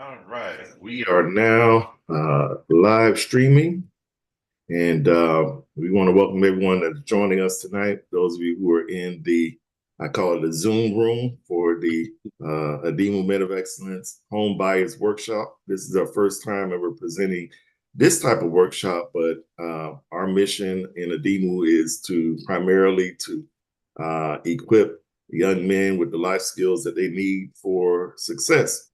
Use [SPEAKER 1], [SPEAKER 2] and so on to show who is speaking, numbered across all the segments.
[SPEAKER 1] All right, we are now live streaming, and we want to welcome everyone that's joining us tonight. Those of you who are in I call it the Zoom room for the Adimu Men of Excellence Home Buyers Workshop. This is our first time ever presenting this type of workshop, but our mission in Adimu is to primarily to equip young men with the life skills that they need for success.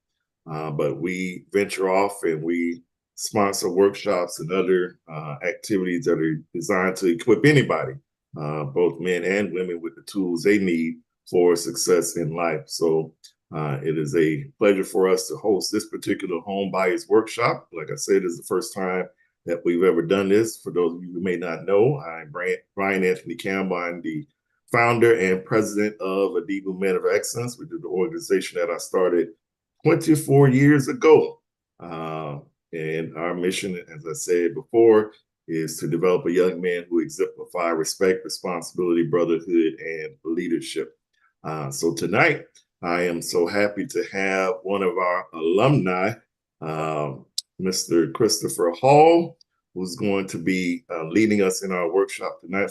[SPEAKER 1] But we venture off and we sponsor workshops and other activities that are designed to equip anybody, both men and women, with the tools they need for success in life. So it is a pleasure for us to host this particular home buyers workshop. Like I said, it's the first time that we've ever done this. For those of you who may not know, I'm Brian Anthony Campbell. I'm the founder and president of Adibu Men of Excellence, which is the organization that I started 24 years ago. And our mission, as I said before, is to develop a young man who exemplify respect, responsibility, brotherhood, and leadership. So tonight, I am so happy to have one of our alumni, Mr. Christopher Hall, who's going to be leading us in our workshop tonight,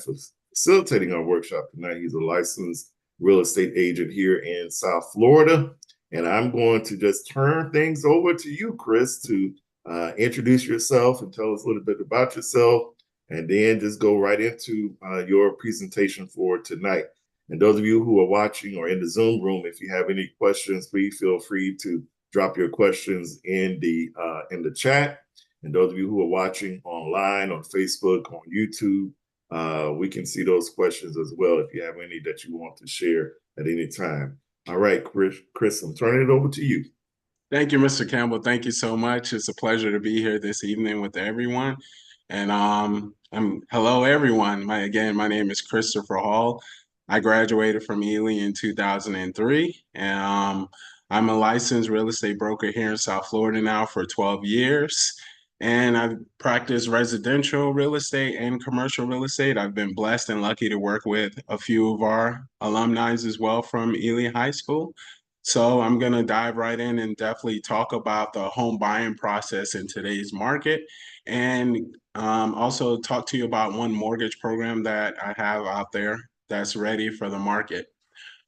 [SPEAKER 1] facilitating our workshop tonight. He's a licensed real estate agent here in South Florida. And I'm going to just turn things over to you, Chris, to introduce yourself and tell us a little bit about yourself, and then just go right into your presentation for tonight. And those of you who are watching or in the Zoom room, if you have any questions, please feel free to drop your questions in the chat. And those of you who are watching online on Facebook, on YouTube, we can see those questions as well if you have any that you want to share at any time. All right, Chris, I'm turning it over to you.
[SPEAKER 2] Thank you, Mr. Campbell. Thank you so much. It's a pleasure to be here this evening with everyone. And hello, everyone. My name is Christopher Hall. I graduated from Ely in 2003, and I'm a licensed real estate broker here in South Florida now for 12 years. And I've practiced residential real estate and commercial real estate. I've been blessed and lucky to work with a few of our alumni as well from Ely High School. So I'm going to dive right in and definitely talk about the home buying process in today's market, and also talk to you about one mortgage program that I have out there that's ready for the market.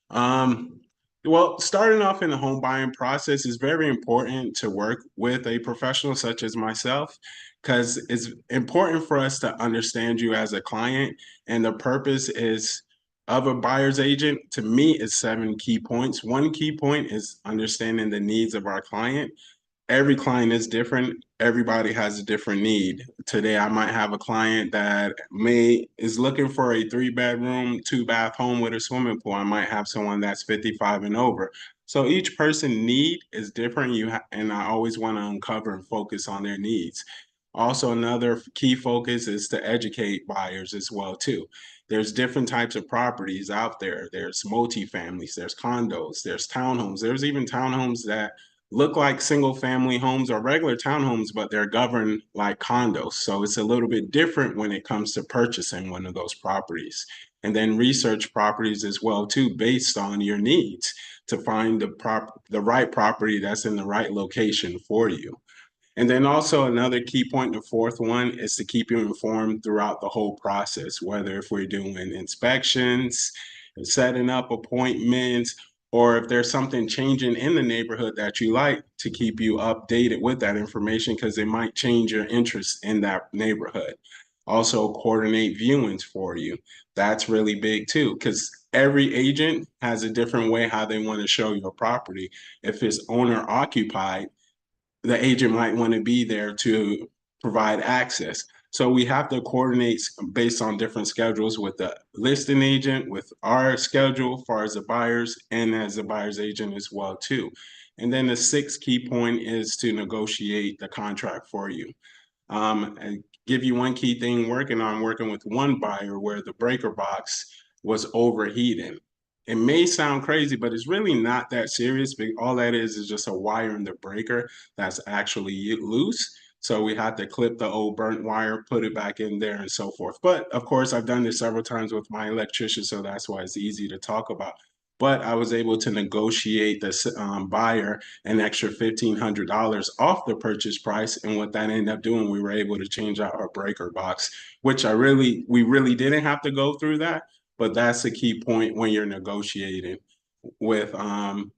[SPEAKER 2] Um, well, starting off in the home buying process is very important to work with a professional such as myself, because it's important for us to understand you as a client. And the purpose is of a buyer's agent, to me, is 7 key points. One key point is understanding the needs of our client. Every client is different. Everybody has a different need. Today, I might have a client that is looking for a 3 bedroom, 2 bath home with a swimming pool. I might have someone that's 55 and over. So each person need is different. And I always want to uncover and focus on their needs. Also, another key focus is to educate buyers as well too. There's different types of properties out there. There's multifamilies, there's condos, there's townhomes. There's even townhomes that look like single family homes or regular townhomes, but they're governed like condos. So it's a little bit different when it comes to purchasing one of those properties. And then research properties as well too, based on your needs, to find the right property that's in the right location for you. And then also another key point, the fourth one, is to keep you informed throughout the whole process, whether if we're doing inspections, setting up appointments, or if there's something changing in the neighborhood that you like, to keep you updated with that information, because it might change your interest in that neighborhood. Also, coordinate viewings for you. That's really big too, because every agent has a different way how they want to show your property. If it's owner occupied, the agent might want to be there to provide access. So we have to coordinate based on different schedules with the listing agent, with our schedule as far as the buyers, and as the buyer's agent as well too. And then the sixth key point is to negotiate the contract for you. I give you one key thing working with one buyer where the breaker box was overheating. It may sound crazy, but it's really not that serious. But all that is just a wire in the breaker that's actually loose. So we had to clip the old burnt wire, put it back in there, and so forth. But of course, I've done this several times with my electrician, so that's why it's easy to talk about. but I was able to negotiate the buyer an extra $1,500 off the purchase price. And what that ended up doing, we were able to change out our breaker box, which we really didn't have to go through that. But that's a key point when you're negotiating with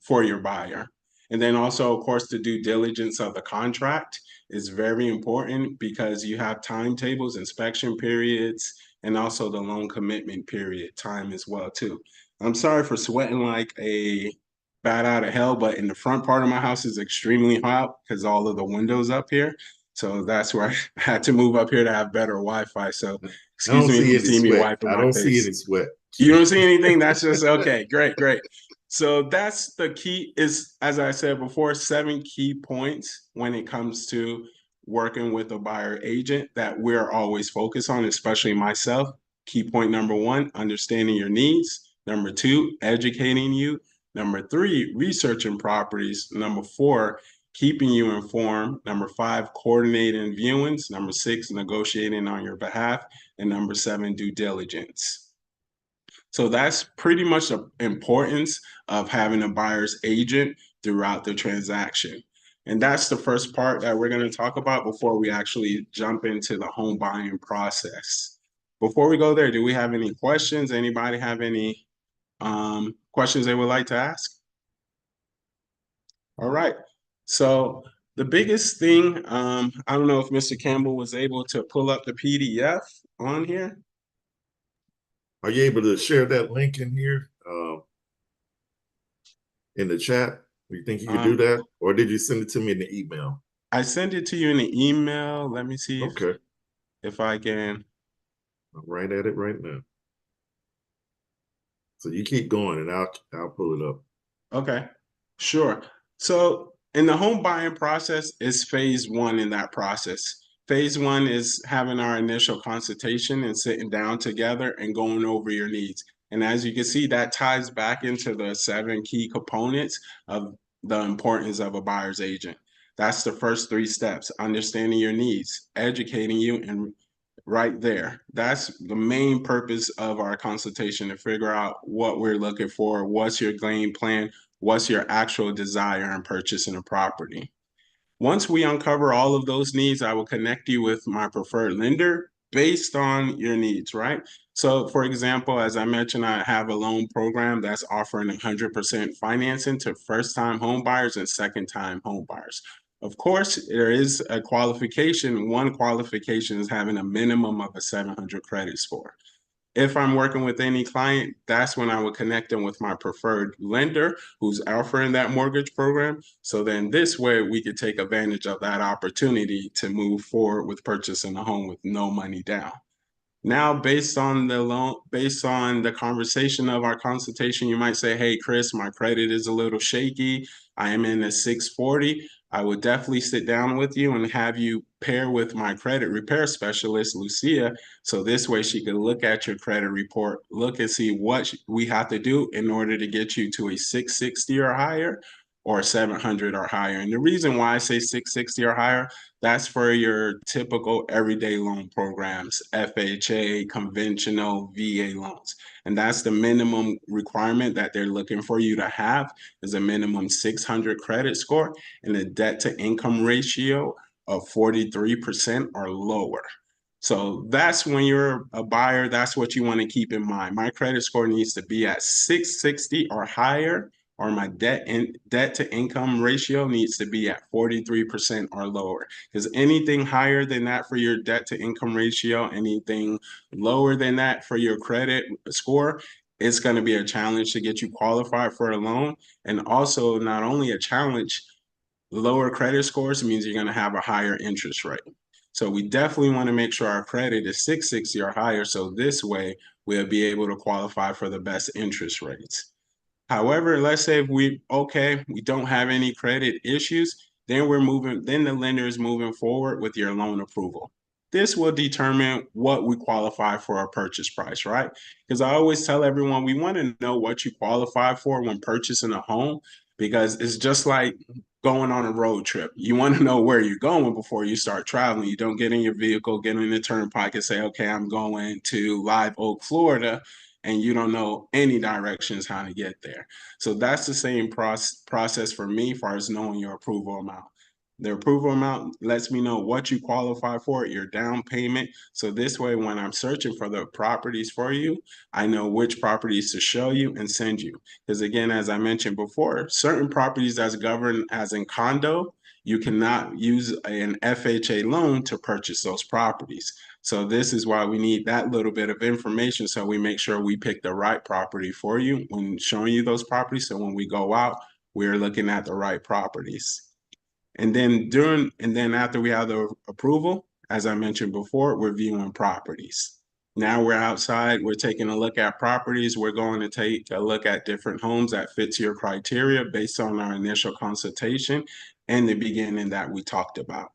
[SPEAKER 2] for your buyer. And then also, of course, the due diligence of the contract is very important because you have timetables, inspection periods, and also the loan commitment period time as well too. I'm sorry for sweating like a bat out of hell, but in the front part of my house is extremely hot because all of the windows up here. So that's where I had to move up here to have better Wi-Fi. So
[SPEAKER 1] I
[SPEAKER 2] excuse
[SPEAKER 1] don't
[SPEAKER 2] me if
[SPEAKER 1] see
[SPEAKER 2] you
[SPEAKER 1] any
[SPEAKER 2] see me
[SPEAKER 1] sweat.
[SPEAKER 2] wiping
[SPEAKER 1] I
[SPEAKER 2] my
[SPEAKER 1] don't see
[SPEAKER 2] face.
[SPEAKER 1] any sweat.
[SPEAKER 2] You don't see anything? That's just okay. Great, great. So that's the key is, as I said before, 7 key points when it comes to working with a buyer agent that we're always focused on, especially myself. Key point number one, understanding your needs. Number two, educating you. Number three, researching properties. Number four, keeping you informed. Number five, coordinating viewings. Number six, negotiating on your behalf. And number seven, due diligence. So that's pretty much the importance of having a buyer's agent throughout the transaction. And that's the first part that we're going to talk about before we actually jump into the home buying process. Before we go there, do we have any questions? Anybody have any questions they would like to ask? All right. So the biggest thing, I don't know if Mr. Campbell was able to pull up the PDF on here.
[SPEAKER 1] Are you able to share that link in here in the chat? Do you think you could do
[SPEAKER 2] Um,
[SPEAKER 1] that? Or did you send it to me in the email?
[SPEAKER 2] I sent it to you in the email. Let me see
[SPEAKER 1] Okay.
[SPEAKER 2] if I can.
[SPEAKER 1] I'm right at it right now. So you keep going and I'll pull it up.
[SPEAKER 2] Okay, sure. So in the home buying process is phase one in that process. Phase one is having our initial consultation and sitting down together and going over your needs. And as you can see, that ties back into the 7 key components of the importance of a buyer's agent. That's the first 3 steps: understanding your needs, educating you, and right there. That's the main purpose of our consultation, to figure out what we're looking for, what's your game plan, what's your actual desire in purchasing a property. Once we uncover all of those needs, I will connect you with my preferred lender based on your needs, right? So, for example, as I mentioned, I have a loan program that's offering 100% financing to first time home buyers and second time home buyers. Of course, there is a qualification. One qualification is having a minimum of a 700 credit score. If I'm working with any client, that's when I would connect them with my preferred lender who's offering that mortgage program. So then this way we could take advantage of that opportunity to move forward with purchasing a home with no money down. Now, based on the conversation of our consultation, you might say, "Hey, Chris, my credit is a little shaky. I am in a 640." I would definitely sit down with you and have you pair with my credit repair specialist, Lucia. So this way she could look at your credit report, look and see what we have to do in order to get you to a 660 or higher or 700 or higher. And the reason why I say 660 or higher, that's for your typical everyday loan programs, FHA, conventional VA loans. And that's the minimum requirement that they're looking for you to have, is a minimum 600 credit score and a debt to income ratio of 43% or lower. So that's when you're a buyer, that's what you want to keep in mind. My credit score needs to be at 660 or higher, or my debt to income ratio needs to be at 43% or lower. Because anything higher than that for your debt to income ratio, anything lower than that for your credit score, it's going to be a challenge to get you qualified for a loan. And also, not only a challenge, lower credit scores means you're going to have a higher interest rate. So we definitely want to make sure our credit is 660 or higher. So this way we'll be able to qualify for the best interest rates. However, let's say if we don't have any credit issues, then the lender is moving forward with your loan approval. This will determine what we qualify for a purchase price, right? Because I always tell everyone we want to know what you qualify for when purchasing a home, because it's just like going on a road trip. You want to know where you're going before you start traveling. You don't get in your vehicle, get in the turnpike and say, okay, I'm going to Live Oak, Florida, and you don't know any directions how to get there. So that's the same process for me as far as knowing your approval amount. The approval amount lets me know what you qualify for, your down payment. So this way, when I'm searching for the properties for you, I know which properties to show you and send you. Because again, as I mentioned before, certain properties that's governed as in condo, you cannot use an FHA loan to purchase those properties. So this is why we need that little bit of information so we make sure we pick the right property for you when showing you those properties. So when we go out, we're looking at the right properties. And then after we have the approval, as I mentioned before, we're viewing properties. Now we're outside, we're taking a look at properties. We're going to take a look at different homes that fits your criteria based on our initial consultation and the beginning that we talked about.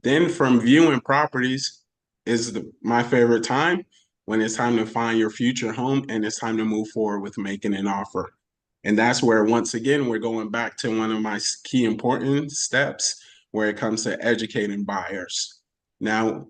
[SPEAKER 2] Then from viewing properties is my favorite time when it's time to find your future home and it's time to move forward with making an offer. And that's where, once again, we're going back to one of my key important steps where it comes to educating buyers. Now,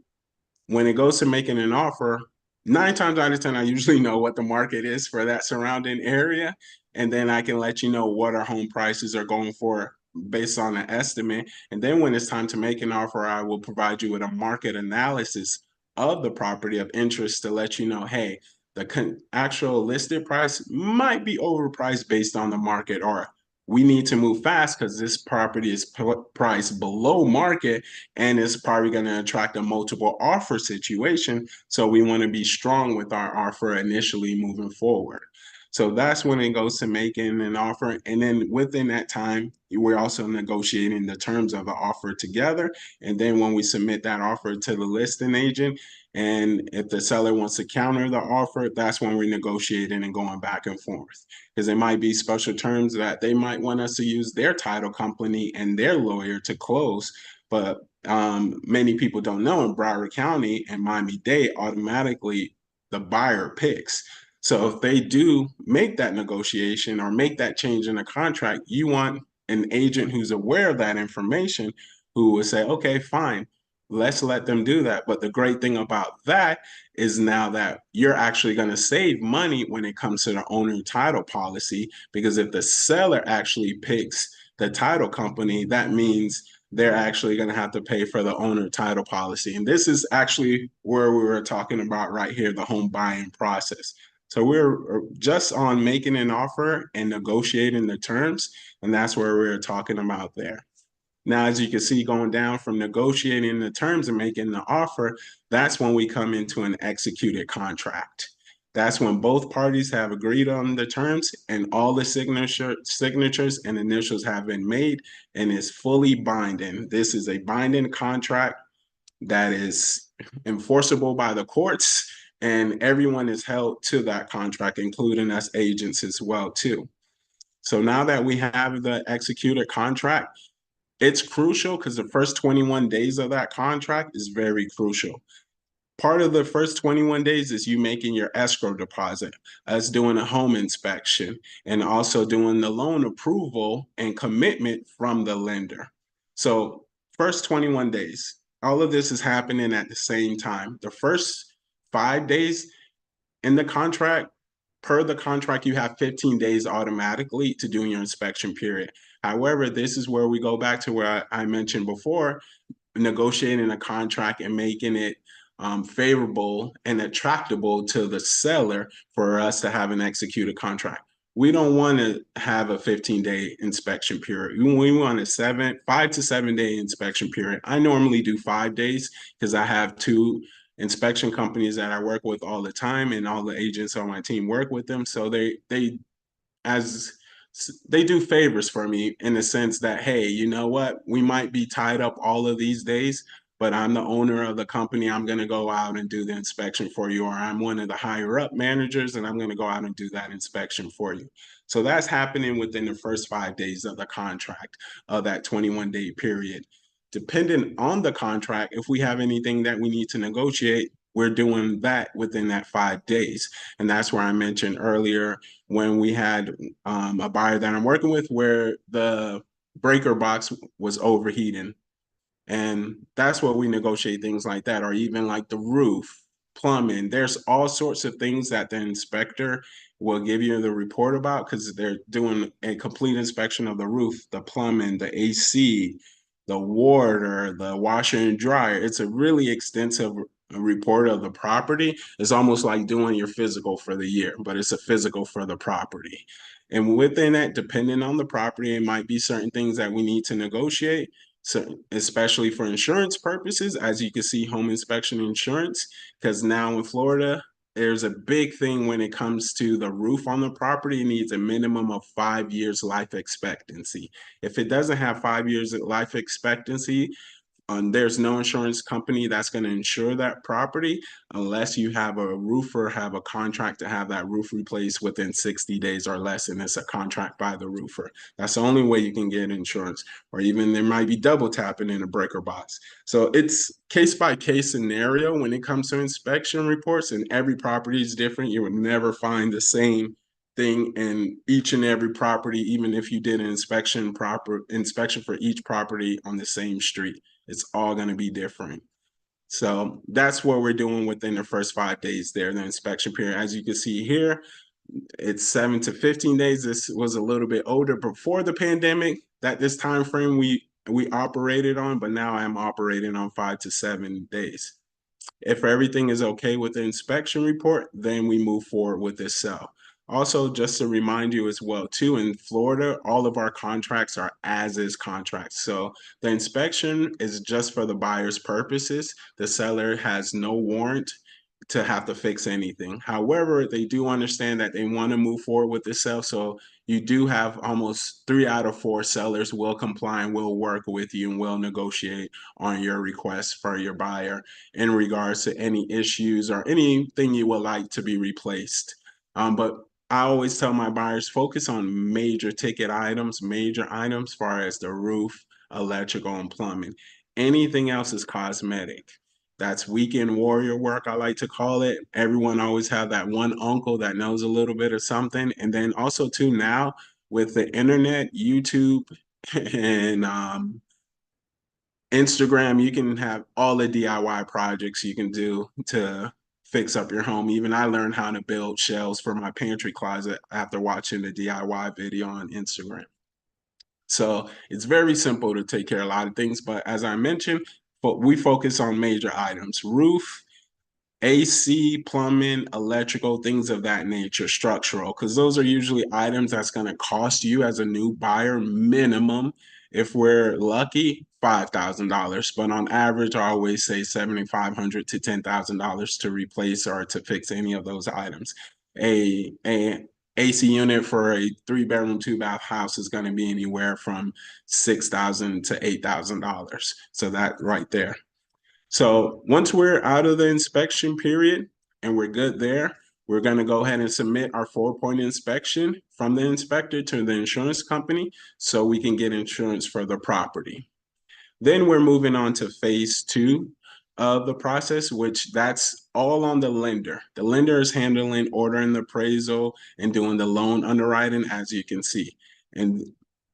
[SPEAKER 2] when it goes to making an offer, 9 times out of 10, I usually know what the market is for that surrounding area. And then I can let you know what our home prices are going for based on an estimate. And then when it's time to make an offer, I will provide you with a market analysis of the property of interest to let you know, hey, the actual listed price might be overpriced based on the market, or we need to move fast because this property is priced below market and it's probably going to attract a multiple offer situation. So we want to be strong with our offer initially moving forward. So that's when it goes to making an offer. And then within that time, we're also negotiating the terms of the offer together. And then when we submit that offer to the listing agent, and if the seller wants to counter the offer, that's when we're negotiating and going back and forth. Because it might be special terms that they might want us to use their title company and their lawyer to close. But many people don't know in Broward County and Miami-Dade, automatically the buyer picks. So if they do make that negotiation or make that change in the contract, you want an agent who's aware of that information who will say, okay, fine, let's let them do that. But the great thing about that is now that you're actually going to save money when it comes to the owner title policy, because if the seller actually picks the title company, that means they're actually going to have to pay for the owner title policy. And this is actually where we were talking about right here, the home buying process. So we're just on making an offer and negotiating the terms, and that's where we're talking about there. Now, as you can see, going down from negotiating the terms and making the offer, that's when we come into an executed contract. That's when both parties have agreed on the terms and all the signatures and initials have been made and is fully binding. This is a binding contract that is enforceable by the courts, and everyone is held to that contract, including us agents as well too. So now that we have the executed contract, it's crucial because the first 21 days of that contract is very crucial. Part of the first 21 days is you making your escrow deposit, us doing a home inspection, and also doing the loan approval and commitment from the lender. So, first 21 days, all of this is happening at the same time. The first 5 days in the contract, per the contract, you have 15 days automatically to do your inspection period. However, this is where we go back to where I mentioned before, negotiating a contract and making it favorable and attractable to the seller for us to have an executed contract. We don't want to have a 15-day inspection period. We want a 5 to 7 day inspection period. I normally do 5 days because I have two inspection companies that I work with all the time, and all the agents on my team work with them. So as they do favors for me in the sense that, hey, you know what? We might be tied up all of these days, but I'm the owner of the company. I'm going to go out and do the inspection for you, or I'm one of the higher up managers and I'm going to go out and do that inspection for you. So that's happening within the first 5 days of the contract of that 21-day period. Depending on the contract, if we have anything that we need to negotiate, we're doing that within that 5 days. And that's where I mentioned earlier when we had a buyer that I'm working with where the breaker box was overheating. And that's what we negotiate things like that, or even like the roof, plumbing. There's all sorts of things that the inspector will give you the report about because they're doing a complete inspection of the roof, the plumbing, the AC, the water, the washer and dryer. It's a really extensive report of the property. It's almost like doing your physical for the year, but it's a physical for the property. And within that, depending on the property, it might be certain things that we need to negotiate. So, especially for insurance purposes, as you can see, home inspection insurance, because now in Florida, there's a big thing when it comes to the roof on the property. It needs a minimum of 5 years life expectancy. If it doesn't have 5 years life expectancy, there's no insurance company that's going to insure that property unless you have a roofer have a contract to have that roof replaced within 60 days or less, and it's a contract by the roofer. That's the only way you can get insurance, or even there might be double tapping in a breaker box. So it's case by case scenario when it comes to inspection reports, and every property is different. You would never find the same thing in each and every property, even if you did an inspection for each property on the same street. It's all going to be different. So that's what we're doing within the first 5 days there, the inspection period. As you can see here, it's 7 to 15 days. This was a little bit older before the pandemic, that this time frame we operated on, but now I'm operating on 5 to 7 days. If everything is okay with the inspection report, then we move forward with this sale. Also, just to remind you as well, too, in Florida, all of our contracts are as-is contracts. So the inspection is just for the buyer's purposes. The seller has no warrant to have to fix anything. However, they do understand that they want to move forward with the sale. So you do have almost 3 out of 4 sellers will comply and will work with you and will negotiate on your request for your buyer in regards to any issues or anything you would like to be replaced. But I always tell my buyers focus on major ticket items, major items, far as the roof, electrical, and plumbing. Anything else is cosmetic. That's weekend warrior work, I like to call it. Everyone always have that one uncle that knows a little bit of something. And then also too now with the internet, YouTube, and Instagram, you can have all the DIY projects you can do to fix up your home. Even I learned how to build shelves for my pantry closet after watching the DIY video on Instagram. So it's very simple to take care of a lot of things. But as I mentioned, but we focus on major items: roof, AC, plumbing, electrical, things of that nature, structural, because those are usually items that's going to cost you as a new buyer minimum, if we're lucky, $5,000. But on average, I always say $7,500 to $10,000 to replace or to fix any of those items. A AC unit for a 3 bedroom, 2 bath house is going to be anywhere from $6,000 to $8,000. So that right there. So once we're out of the inspection period and we're good there, we're going to go ahead and submit our 4-point inspection from the inspector to the insurance company so we can get insurance for the property. Then we're moving on to phase 2 of the process, which that's all on the lender. The lender is handling ordering the appraisal and doing the loan underwriting, as you can see. And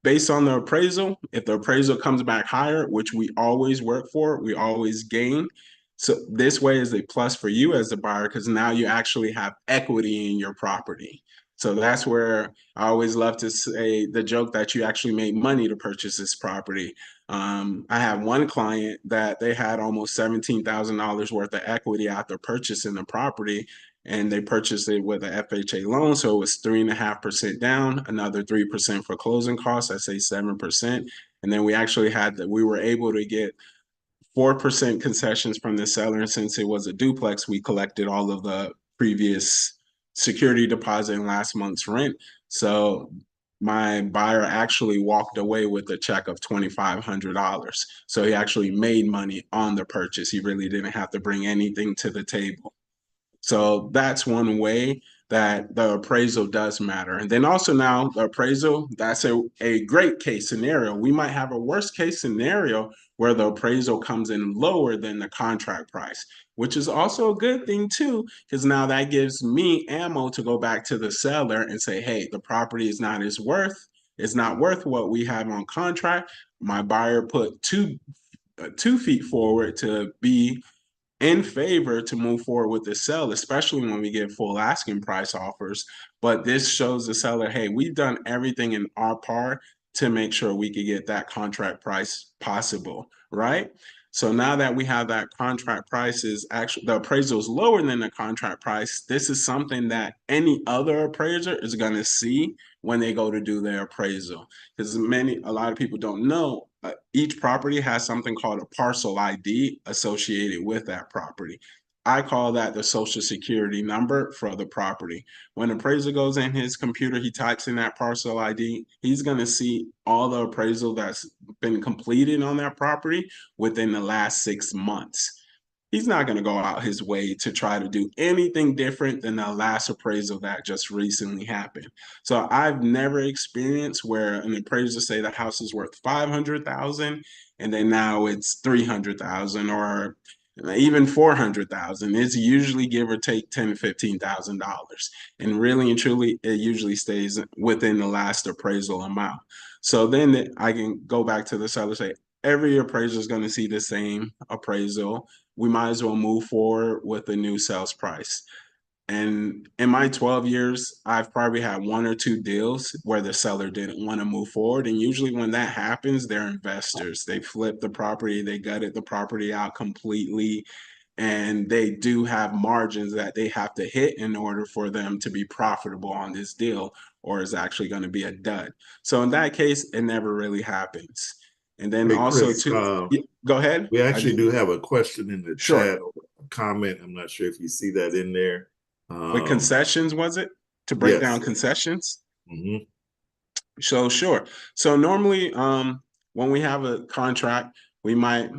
[SPEAKER 2] based on the appraisal, if the appraisal comes back higher, which we always work for, we always gain. So this way is a plus for you as a buyer because now you actually have equity in your property. So that's where I always love to say the joke that you actually made money to purchase this property. I have one client that they had almost $17,000 worth of equity after purchasing the property, and they purchased it with a FHA loan. So it was 3.5% down, another 3% for closing costs. I say 7%. And then we actually had that we were able to get 4% concessions from the seller. And since it was a duplex, we collected all of the previous security deposit and last month's rent. So my buyer actually walked away with a check of $2,500. So he actually made money on the purchase. He really didn't have to bring anything to the table. So that's one way that the appraisal does matter. And then also now the appraisal, that's a great case scenario. We might have a worst case scenario where the appraisal comes in lower than the contract price, which is also a good thing too, because now that gives me ammo to go back to the seller and say, hey, the property is not as worth, it's not worth what we have on contract. My buyer put 2 feet forward to be in favor to move forward with the sale, especially when we get full asking price offers. But this shows the seller, hey, we've done everything in our part to make sure we could get that contract price possible, right? So now that we have that contract price is actually the appraisal is lower than the contract price, this is something that any other appraiser is going to see when they go to do their appraisal. Because a lot of people don't know, each property has something called a parcel ID associated with that property. I call that the social security number for the property. When the appraiser goes in his computer, he types in that parcel ID, he's going to see all the appraisal that's been completed on that property within the last 6 months. He's not going to go out his way to try to do anything different than the last appraisal that just recently happened. So I've never experienced where an appraiser say the house is worth 500,000 and then now it's 300,000 or even 400,000. It's usually give or take $10,000 to $15,000, and really and truly, it usually stays within the last appraisal amount. So then I can go back to the seller say every appraiser is going to see the same appraisal. We might as well move forward with a new sales price. And in my 12 years, I've probably had one or two deals where the seller didn't want to move forward. And usually when that happens, they're investors. They flip the property, they gutted the property out completely, and they do have margins that they have to hit in order for them to be profitable on this deal, or is actually going to be a dud. So in that case, it never really happens. And then
[SPEAKER 1] Hey,
[SPEAKER 2] also
[SPEAKER 1] Chris,
[SPEAKER 2] too, yeah, go ahead.
[SPEAKER 1] we
[SPEAKER 2] I
[SPEAKER 1] actually
[SPEAKER 2] just
[SPEAKER 1] do have a question in the
[SPEAKER 2] sure.
[SPEAKER 1] chat or a comment. I'm not sure if you see that in there.
[SPEAKER 2] With
[SPEAKER 1] Um,
[SPEAKER 2] concessions, was it to break down
[SPEAKER 1] yes.
[SPEAKER 2] concessions?
[SPEAKER 1] Hmm.
[SPEAKER 2] So sure. So normally, when we have a contract, we might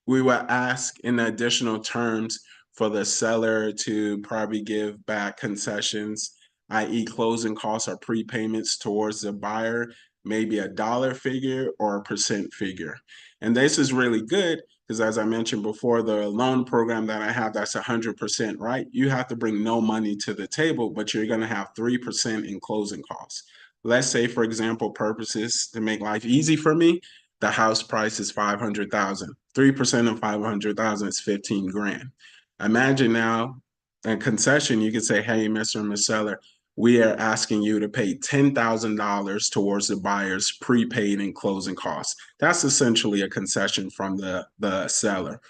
[SPEAKER 2] we will ask in additional terms for the seller to probably give back concessions, i.e., closing costs or prepayments towards the buyer, maybe a dollar figure or a percent figure. And this is really good because, as I mentioned before, the loan program that I have that's 100%, right? You have to bring no money to the table, but you're going to have 3% in closing costs. Let's say, for example, purposes to make life easy for me, the house price is 500,000. 3% of 500,000 is 15 grand. Imagine now a concession, you could say, hey, Mr. and Ms. Seller, we are asking you to pay $10,000 towards the buyer's prepaid and closing costs. That's essentially a concession from the seller.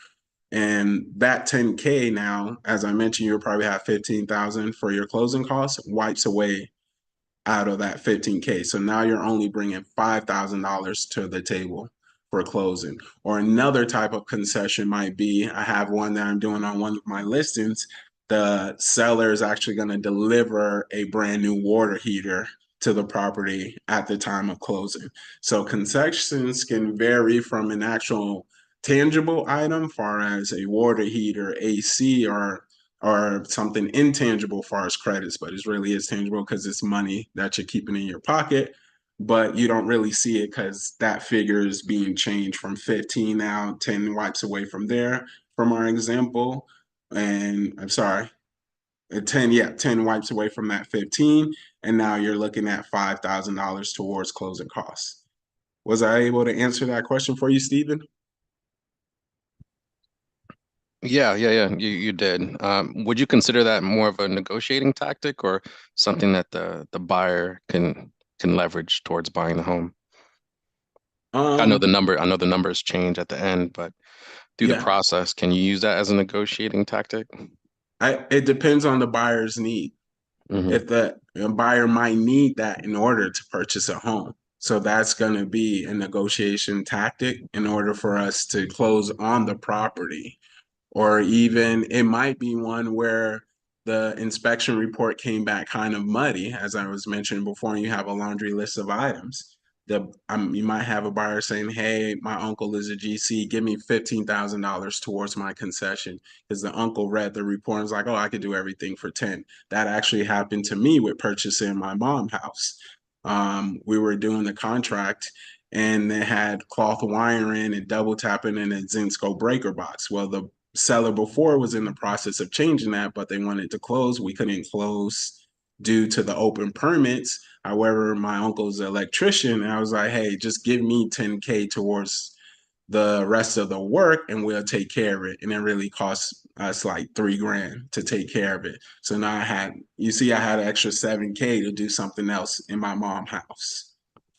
[SPEAKER 2] And that 10K now, as I mentioned, you'll probably have 15,000 for your closing costs, wipes away out of that 15K. So now you're only bringing $5,000 to the table for closing. Or another type of concession might be, I have one that I'm doing on one of my listings. The seller is actually going to deliver a brand new water heater to the property at the time of closing. So concessions can vary from an actual tangible item, far as a water heater, AC, or something intangible far as credits, but it really is tangible because it's money that you're keeping in your pocket. But you don't really see it because that figure is being changed from 15 now, 10 wipes away from there, from our example. And I'm sorry, 10, yeah, 10 wipes away from that 15. And now you're looking at $5,000 towards closing costs. Was I able to answer that question for you, Stephen?
[SPEAKER 3] Yeah. You did. Would you consider that more of a negotiating tactic or something that the buyer can leverage towards buying the home?
[SPEAKER 2] Um,
[SPEAKER 3] I know the numbers change at the end, but through the
[SPEAKER 2] yeah,
[SPEAKER 3] process, can you use that as a negotiating tactic?
[SPEAKER 2] it depends on the buyer's need.
[SPEAKER 3] Hmm.
[SPEAKER 2] If the buyer might need that in order to purchase a home. So that's going to be a negotiation tactic in order for us to close on the property. Or even it might be one where the inspection report came back kind of muddy, as I was mentioning before, and you have a laundry list of items. You might have a buyer saying, hey, my uncle is a GC, give me $15,000 towards my concession. Because the uncle read the report and was like, oh, I could do everything for 10. That actually happened to me with purchasing my mom's house. We were doing the contract and they had cloth wiring and double tapping in a Zinsco breaker box. Well, the seller before was in the process of changing that, but they wanted to close. We couldn't close due to the open permits. However, my uncle's an electrician, and I was like, hey, just give me 10K towards the rest of the work and we'll take care of it. And it really costs us like $3,000 to take care of it. So now I had an extra 7K to do something else in my mom's house.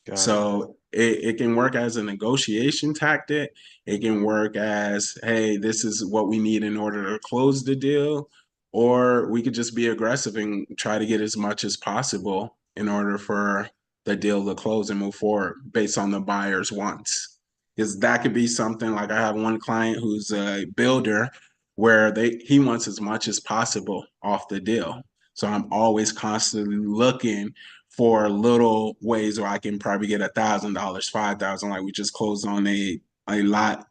[SPEAKER 3] Got it.
[SPEAKER 2] So it can work as a negotiation tactic. It can work as, hey, this is what we need in order to close the deal. Or we could just be aggressive and try to get as much as possible in order for the deal to close and move forward based on the buyer's wants. Because that could be something like I have one client who's a builder where he wants as much as possible off the deal. So I'm always constantly looking for little ways where I can probably get $1,000, 5,000. Like we just closed on a lot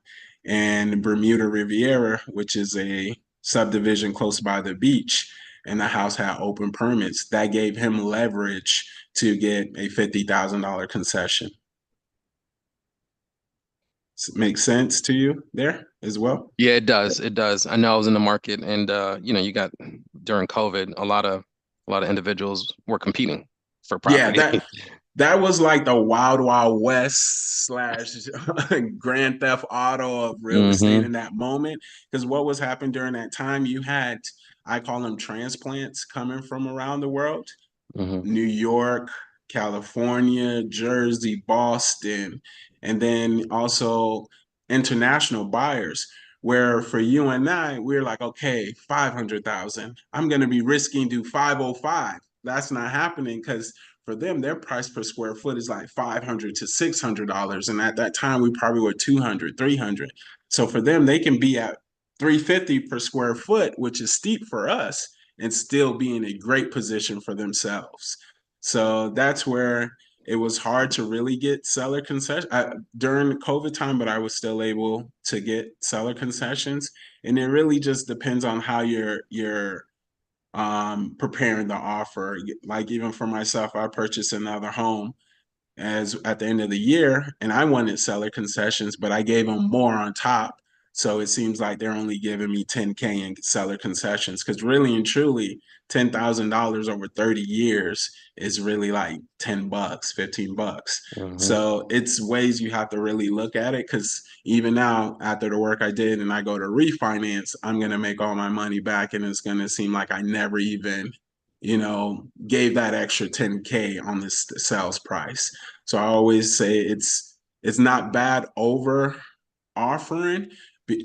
[SPEAKER 2] in Bermuda Riviera, which is a subdivision close by the beach, and the house had open permits. That gave him leverage to get a $50,000 concession. Make sense to you there as well?
[SPEAKER 3] Yeah, it does. It does. I know I was in the market, and you got during COVID, a lot of individuals were competing for
[SPEAKER 2] Yeah,
[SPEAKER 3] property.
[SPEAKER 2] that was like the wild wild west slash grand theft auto of real estate
[SPEAKER 3] Hmm.
[SPEAKER 2] in that moment. Because what was happening during that time, you had, I call them transplants coming from around the world.
[SPEAKER 3] Hmm.
[SPEAKER 2] New York, California, Jersey, Boston, and then also international buyers. Where for you and I, we're like, okay, 500,000. I'm going to be risking do 505. That's not happening because for them, their price per square foot is like $500 to $600. And at that time, we probably were 200, 300. So for them, they can be at 350 per square foot, which is steep for us, and still be in a great position for themselves. So that's where it was hard to really get seller concessions during the COVID time, but I was still able to get seller concessions. And it really just depends on how you're preparing the offer. Like even for myself, I purchased another home as at the end of the year, and I wanted seller concessions, but I gave them more on top. So it seems like they're only giving me 10K in seller concessions because really and truly, $10,000 over 30 years is really like $10, $15.
[SPEAKER 3] Hmm.
[SPEAKER 2] So it's ways you have to really look at it because even now, after the work I did and I go to refinance, I'm gonna make all my money back, and it's gonna seem like I never even gave that extra 10K on this sales price. So I always say it's not bad over offering,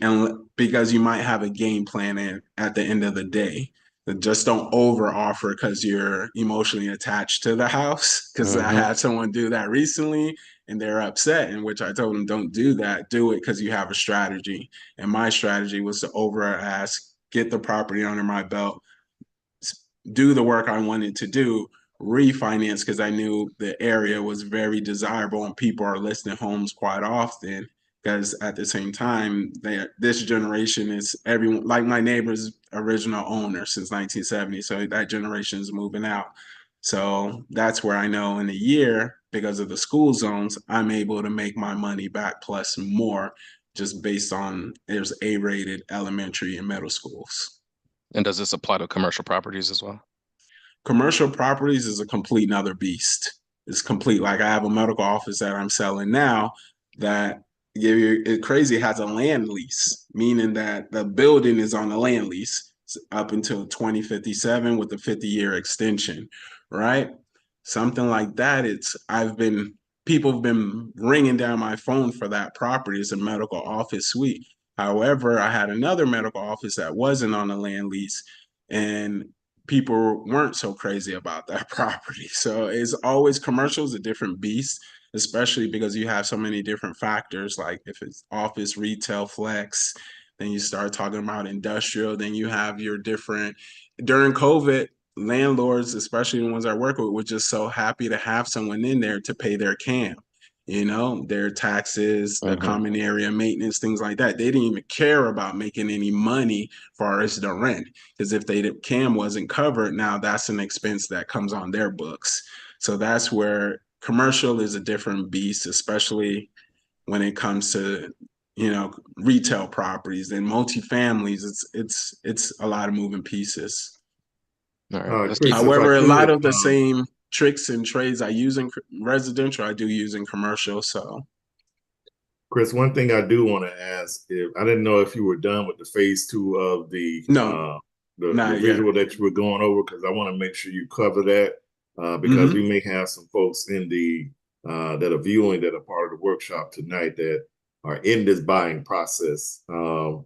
[SPEAKER 2] and because you might have a game plan at the end of the day. Just don't over offer because you're emotionally attached to the house. Because I
[SPEAKER 3] Hmm.
[SPEAKER 2] had someone do that recently and they're upset, in which I told them, don't do that. Do it because you have a strategy. And my strategy was to over ask, get the property under my belt, do the work I wanted to do, refinance because I knew the area was very desirable and people are listing homes quite often. Because at the same time, this generation is everyone like my neighbor's original owner since 1970. So that generation is moving out. So that's where I know in a year, because of the school zones, I'm able to make my money back plus more just based on there's A-rated elementary and middle schools.
[SPEAKER 3] And does this apply to commercial properties as well?
[SPEAKER 2] Commercial properties is a complete another beast. It's complete. Like I have a medical office that I'm selling now that it's crazy. It has a land lease, meaning that the building is on a land lease up until 2057 with a 50-year extension, right? Something like that. People have been ringing down my phone for that property. It's a medical office suite. However, I had another medical office that wasn't on a land lease, and people weren't so crazy about that property. So it's always commercials a different beast, especially because you have so many different factors. Like if it's office, retail, flex, then you start talking about industrial, then you have your different during COVID, landlords, especially the ones I work with, were just so happy to have someone in there to pay their CAM, their taxes, the
[SPEAKER 3] Hmm.
[SPEAKER 2] common area maintenance, things like that. They didn't even care about making any money far as the rent. Because if they CAM wasn't covered, now that's an expense that comes on their books. So that's where commercial is a different beast, especially when it comes to retail properties and multifamilies. It's a lot of moving pieces.
[SPEAKER 3] All right, let's keep.
[SPEAKER 1] Chris, if I
[SPEAKER 2] However, a lot
[SPEAKER 1] could,
[SPEAKER 2] of the same tricks and trades I use in residential, I do use in commercial. So
[SPEAKER 1] Chris, one thing I do want to ask, if I didn't know if you were done with the phase two of
[SPEAKER 2] No,
[SPEAKER 1] the
[SPEAKER 2] not yet.
[SPEAKER 1] visual that you were going over, because I want to make sure you cover that because
[SPEAKER 2] Hmm.
[SPEAKER 1] we may have some folks in the that are viewing that are part of the workshop tonight that are in this buying process. Now,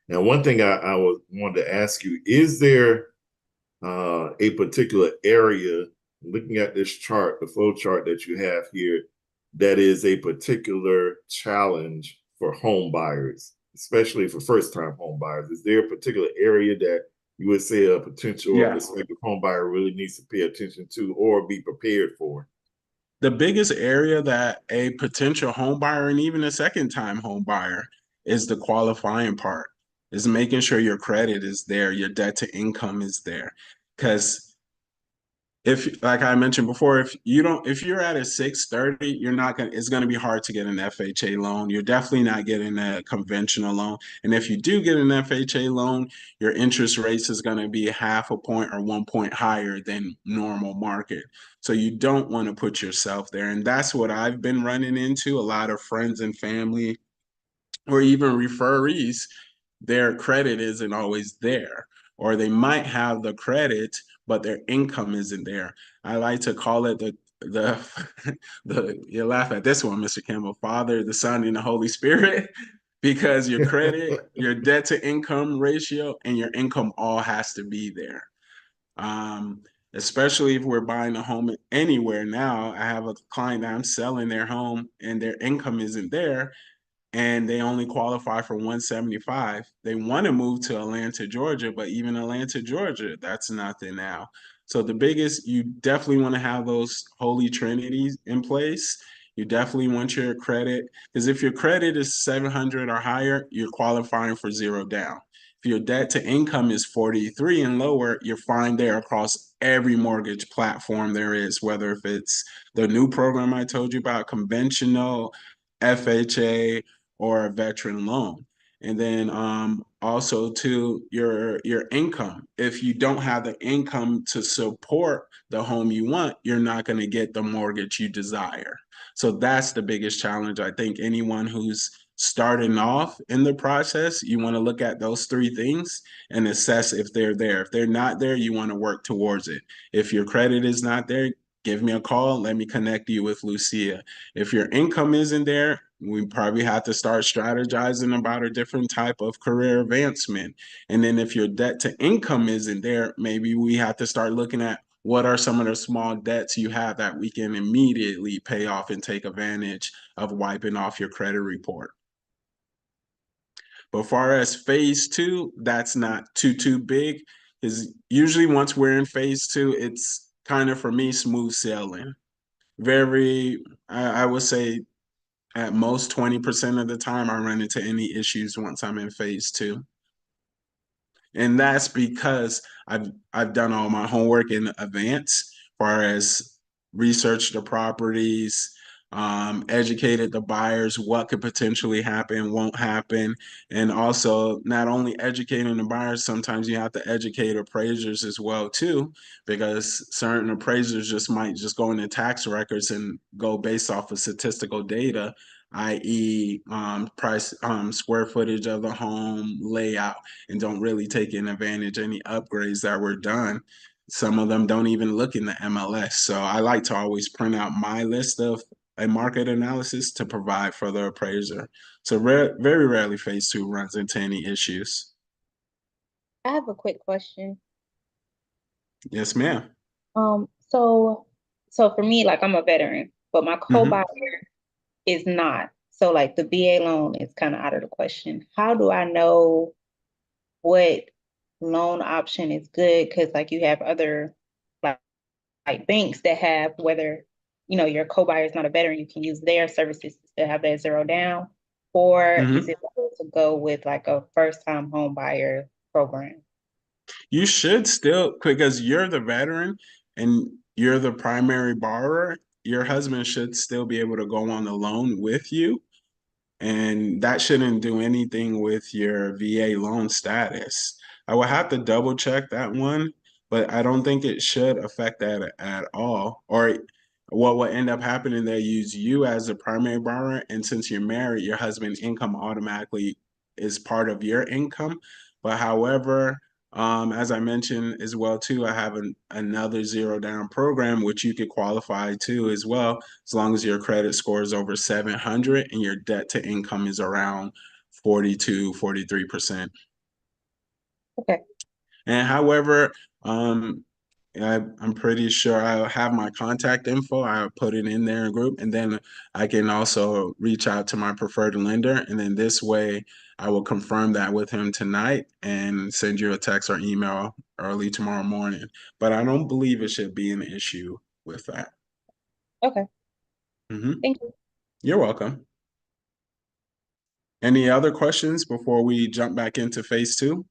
[SPEAKER 1] one thing I was wanted to ask you, is there a particular area, looking at this chart, the flow chart that you have here, that is a particular challenge for home buyers, especially for first-time home buyers? Is there a particular area that you would say a potential or
[SPEAKER 2] Yeah.
[SPEAKER 1] prospective home buyer really needs to pay attention to or be prepared for?
[SPEAKER 2] The biggest area that a potential home buyer and even a second time home buyer is the qualifying part, is making sure your credit is there, your debt to income is there. Because if, like I mentioned before, if you're at a 630, you're not gonna, it's gonna be hard to get an FHA loan. You're definitely not getting a conventional loan. And if you do get an FHA loan, your interest rates is gonna be half a point or 1 point higher than normal market. So you don't want to put yourself there. And that's what I've been running into. A lot of friends and family or even referees, their credit isn't always there, or they might have the credit, but their income isn't there. I like to call it the the you laugh at this one, Mr. Campbell, Father, the Son, and the Holy Spirit, because your credit, your debt to income ratio, and your income all has to be there. Um, Especially if we're buying a home anywhere now. I have a client that I'm selling their home and their income isn't there and they only qualify for 175. They want to move to Atlanta, Georgia, but even Atlanta, Georgia, that's nothing now. So the biggest, you definitely want to have those holy trinities in place. You definitely want your credit, because if your credit is 700 or higher, you're qualifying for zero down. If your debt to income is 43 and lower, you're fine there across every mortgage platform there is, whether if it's the new program I told you about, conventional, FHA, or a veteran loan. And then also to your income. If you don't have the income to support the home you want, you're not going to get the mortgage you desire. So that's the biggest challenge. I think anyone who's starting off in the process, you want to look at those three things and assess if they're there. If they're not there, you want to work towards it. If your credit is not there, give me a call. Let me connect you with Lucia. If your income isn't there, we probably have to start strategizing about a different type of career advancement. And then if your debt to income isn't there, maybe we have to start looking at what are some of the small debts you have that we can immediately pay off and take advantage of wiping off your credit report. But far as phase two, that's not too big. Because usually once we're in phase two, it's kind of for me smooth sailing. Very, I would say at most 20% of the time, I run into any issues once I'm in phase two. And that's because I've done all my homework in advance, as far as research the properties, educated the buyers what could potentially happen, won't happen, and also not only educating the buyers, sometimes you have to educate appraisers as well too, because certain appraisers just might just go into tax records and go based off of statistical data, i.e., price, square footage of the home, layout, and don't really take in advantage any upgrades that were done. Some of them don't even look in the MLS. So I like to always print out my list of a market analysis to provide for the appraiser. So very rarely phase two runs into any issues.
[SPEAKER 4] I have a quick question.
[SPEAKER 2] Yes, ma'am.
[SPEAKER 4] So for me, like I'm a veteran, but my co-buyer
[SPEAKER 2] Hmm.
[SPEAKER 4] is not. So like the VA loan is kind of out of the question. How do I know what loan option is good? Because like you have other like, like banks that have whether your co-buyer is not a veteran, you can use their services to have that zero down, or is
[SPEAKER 2] Hmm.
[SPEAKER 4] it better to go with like a first time home buyer program?
[SPEAKER 2] You should still, because you're the veteran and you're the primary borrower, your husband should still be able to go on the loan with you. And that shouldn't do anything with your VA loan status. I will have to double check that one, but I don't think it should affect that at all. what will end up happening, they use you as a primary borrower, and since you're married, your husband's income automatically is part of your income. But however, as I mentioned as well too, I have another zero down program which you could qualify to as well, as long as your credit score is over 700 and your debt to income is around 42, 43%.
[SPEAKER 4] Okay.
[SPEAKER 2] And however, I'm pretty sure I'll have my contact info. I'll put it in there in group, and then I can also reach out to my preferred lender. And then this way, I will confirm that with him tonight and send you a text or email early tomorrow morning. But I don't believe it should be an issue with that.
[SPEAKER 4] Okay.
[SPEAKER 2] Mhm.
[SPEAKER 4] Thank you.
[SPEAKER 2] You're welcome. Any other questions before we jump back into phase two?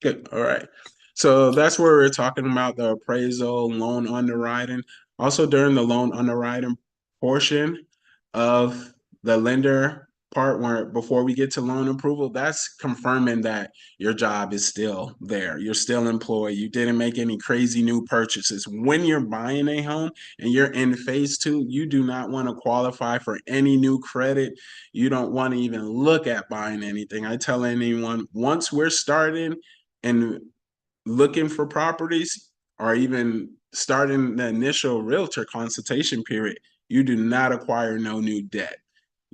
[SPEAKER 2] Good. All right. So that's where we're talking about the appraisal, loan underwriting. Also, during the loan underwriting portion of the lender part, where before we get to loan approval, that's confirming that your job is still there. You're still employed. You didn't make any crazy new purchases. When you're buying a home and you're in phase two, you do not want to qualify for any new credit. You don't want to even look at buying anything. I tell anyone, once we're starting and looking for properties or even starting the initial realtor consultation period, you do not acquire no new debt.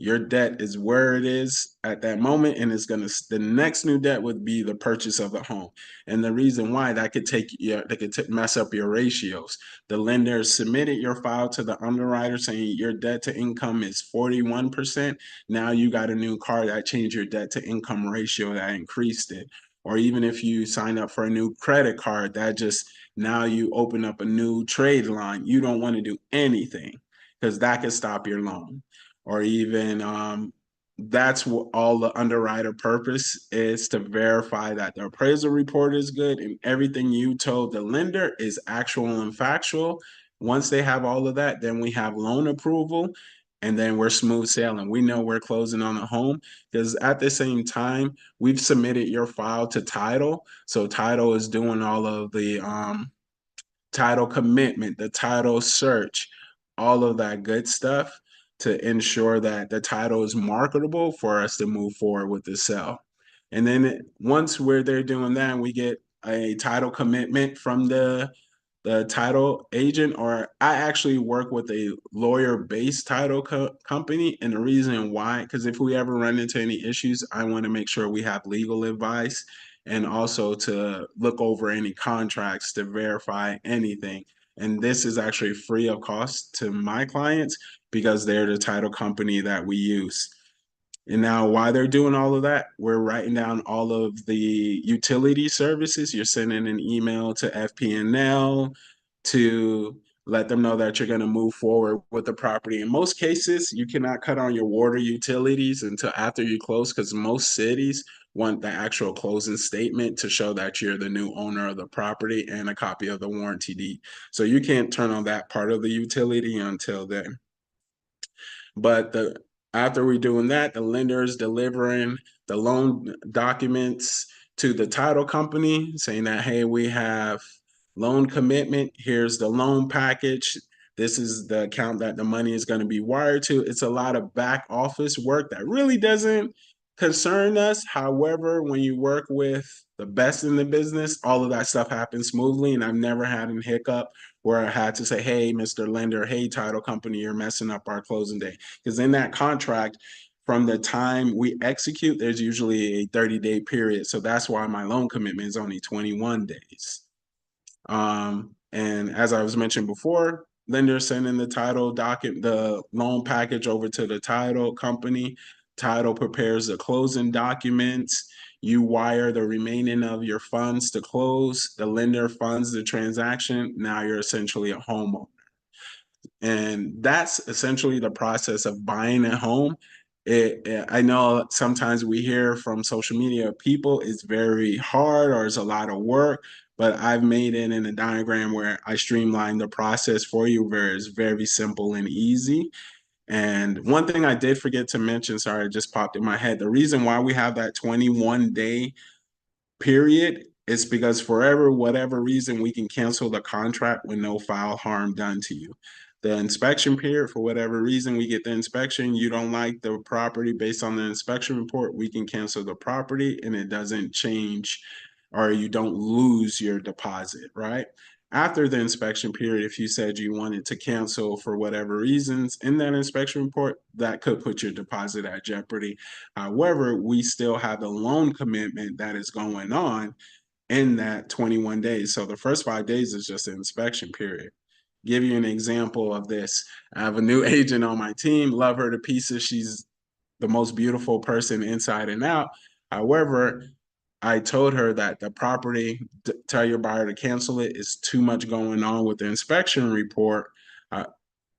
[SPEAKER 2] Your debt is where it is at that moment, and it's gonna the next new debt would be the purchase of the home. And the reason why that could take you, that could mess up your ratios. The lender submitted your file to the underwriter saying your debt to income is 41%. Now you got a new car that changed your debt to income ratio, that increased it. Or even if you sign up for a new credit card, that just now you open up a new trade line. You don't want to do anything because that could stop your loan. Or even that's what all the underwriter purpose is, to verify that the appraisal report is good and everything you told the lender is actual and factual. Once they have all of that, then we have loan approval, and then we're smooth sailing. We know we're closing on a home because at the same time, we've submitted your file to title. So title is doing all of the title commitment, the title search, all of that good stuff to ensure that the title is marketable for us to move forward with the sale. And then once we're there doing that, we get a title commitment from the title agent, or I actually work with a lawyer-based title company. And the reason why, because if we ever run into any issues, I want to make sure we have legal advice and also to look over any contracts to verify anything. And this is actually free of cost to my clients because they're the title company that we use. And now, while they're doing all of that, we're writing down all of the utility services. You're sending an email to FP&L to let them know that you're going to move forward with the property. In most cases, you cannot cut on your water utilities until after you close, because most cities want the actual closing statement to show that you're the new owner of the property and a copy of the warranty deed. So you can't turn on that part of the utility until then. But after we're doing that, the lender is delivering the loan documents to the title company saying that, hey, we have loan commitment. Here's the loan package. This is the account that the money is going to be wired to. It's a lot of back office work that really doesn't concern us. However, when you work with the best in the business, all of that stuff happens smoothly. And I've never had a hiccup where I had to say, hey, Mr. Lender, hey, title company, you're messing up our closing day. Because in that contract, from the time we execute, there's usually a 30-day period. So that's why my loan commitment is only 21 days. And as I was mentioned before, lender sending the title docket, the loan package over to the title company. Title prepares the closing documents. You wire the remaining of your funds to close. The lender funds the transaction. Now you're essentially a homeowner. And that's essentially the process of buying a home. I know sometimes we hear from social media people it's very hard or it's a lot of work, but I've made it in a diagram where I streamline the process for you where it's very simple and easy. And one thing I did forget to mention, sorry, it just popped in my head. The reason why we have that 21-day period it's because forever, whatever reason, we can cancel the contract with no foul harm done to you. The inspection period, for whatever reason, we get the inspection, you don't like the property based on the inspection report, we can cancel the property and it doesn't change, or you don't lose your deposit, right? After the inspection period, if you said you wanted to cancel for whatever reasons in that inspection report, that could put your deposit at jeopardy. However, we still have the loan commitment that is going on in that 21 days. So the first 5 days is just an inspection period. Give you an example of this. I have a new agent on my team, love her to pieces. She's the most beautiful person inside and out. However, I told her that the property, tell your buyer to cancel it, is too much going on with the inspection report.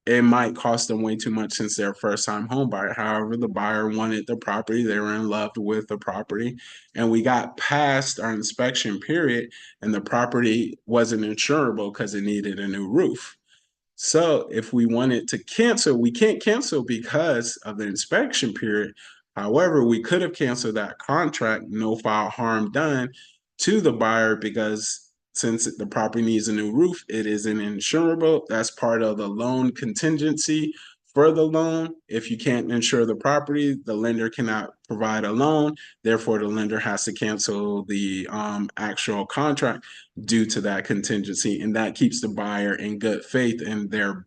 [SPEAKER 2] It might cost them way too much since they're a first time home buyer. However, the buyer wanted the property, they were in love with the property, and we got past our inspection period, and the property wasn't insurable because it needed a new roof. So if we wanted to cancel, we can't cancel because of the inspection period. However, we could have canceled that contract, no foul harm done to the buyer, because since the property needs a new roof, it isn't insurable. That's part of the loan contingency for the loan. If you can't insure the property, the lender cannot provide a loan. Therefore, the lender has to cancel the actual contract due to that contingency, and that keeps the buyer in good faith and their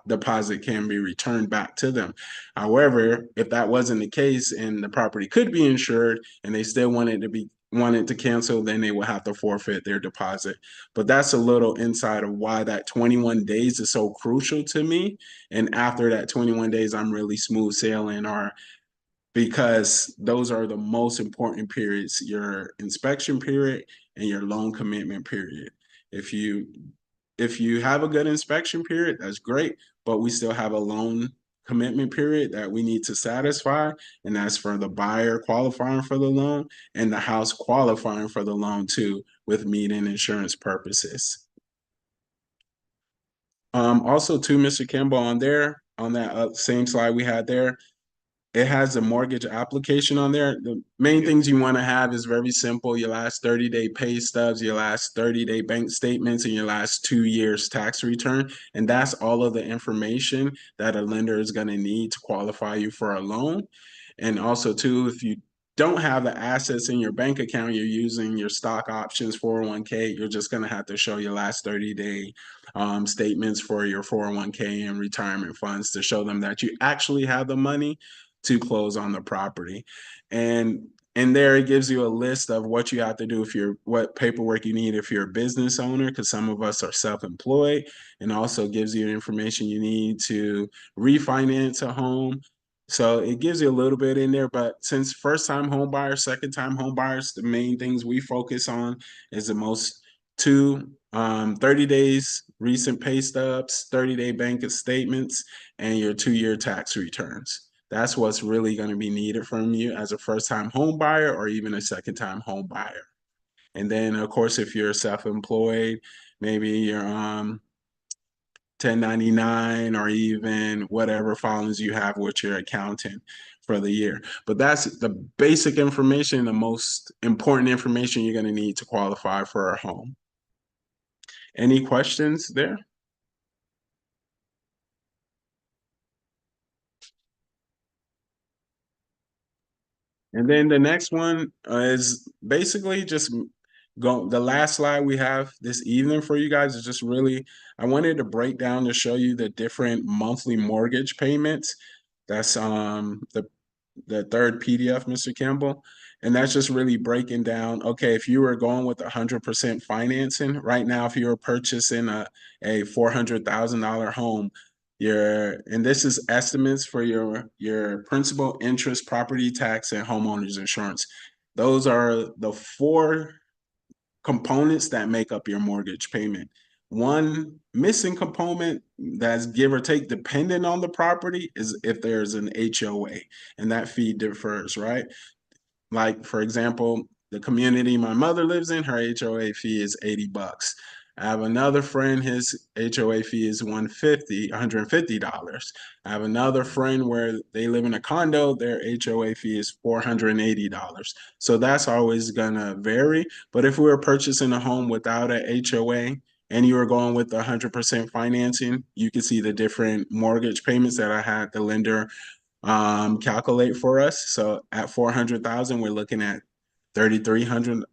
[SPEAKER 2] deposit can be returned back to them. However, if that wasn't the case and the property could be insured and they still wanted to cancel, then they would have to forfeit their deposit. But that's a little insight of why that 21 days is so crucial to me. And after that 21 days, I'm really smooth sailing, or because those are the most important periods, your inspection period and your loan commitment period. If you have a good inspection period, that's great, but we still have a loan commitment period that we need to satisfy, and that's for the buyer qualifying for the loan and the house qualifying for the loan too, with meeting insurance purposes. Also too, Mr. Kimball, on that same slide we had there, it has a mortgage application on there. The main things you want to have is very simple: your last 30-day pay stubs, your last 30-day bank statements, and your last 2 years tax return. And that's all of the information that a lender is going to need to qualify you for a loan. And also too, if you don't have the assets in your bank account, you're using your stock options 401k, you're just going to have to show your last 30-day statements for your 401k and retirement funds to show them that you actually have the money to close on the property. And in there, it gives you a list of what you have to do what paperwork you need if you're a business owner, because some of us are self-employed, and also gives you information you need to refinance a home. So it gives you a little bit in there, but since first-time home buyers, second-time home buyers, the main things we focus on is the most 30 days recent pay stubs, 30-day bank statements, and your 2-year tax returns. That's what's really going to be needed from you as a first-time home buyer or even a second-time home buyer. And then, of course, if you're self-employed, maybe you're 1099 or even whatever filings you have with your accountant for the year. But that's the basic information, the most important information you're going to need to qualify for a home. Any questions there? And then the next one is basically just the last slide we have this evening for you guys is just really, I wanted to break down to show you the different monthly mortgage payments. That's the third PDF, Mr. Campbell. And that's just really breaking down, okay, if you were going with 100% financing right now, if you were purchasing a $400,000 home, and this is estimates for your principal, interest, property tax, and homeowners insurance. Those are the 4 components that make up your mortgage payment. One missing component that's give or take dependent on the property is if there's an HOA, and that fee differs, right? Like, for example, the community my mother lives in, her HOA fee is $80. I have another friend, his HOA fee is $150. I have another friend where they live in a condo, their HOA fee is $480. So that's always gonna vary. But if we were purchasing a home without a HOA and you were going with 100% financing, you can see the different mortgage payments that I had the lender calculate for us. So at 400,000, we're looking at $3,300.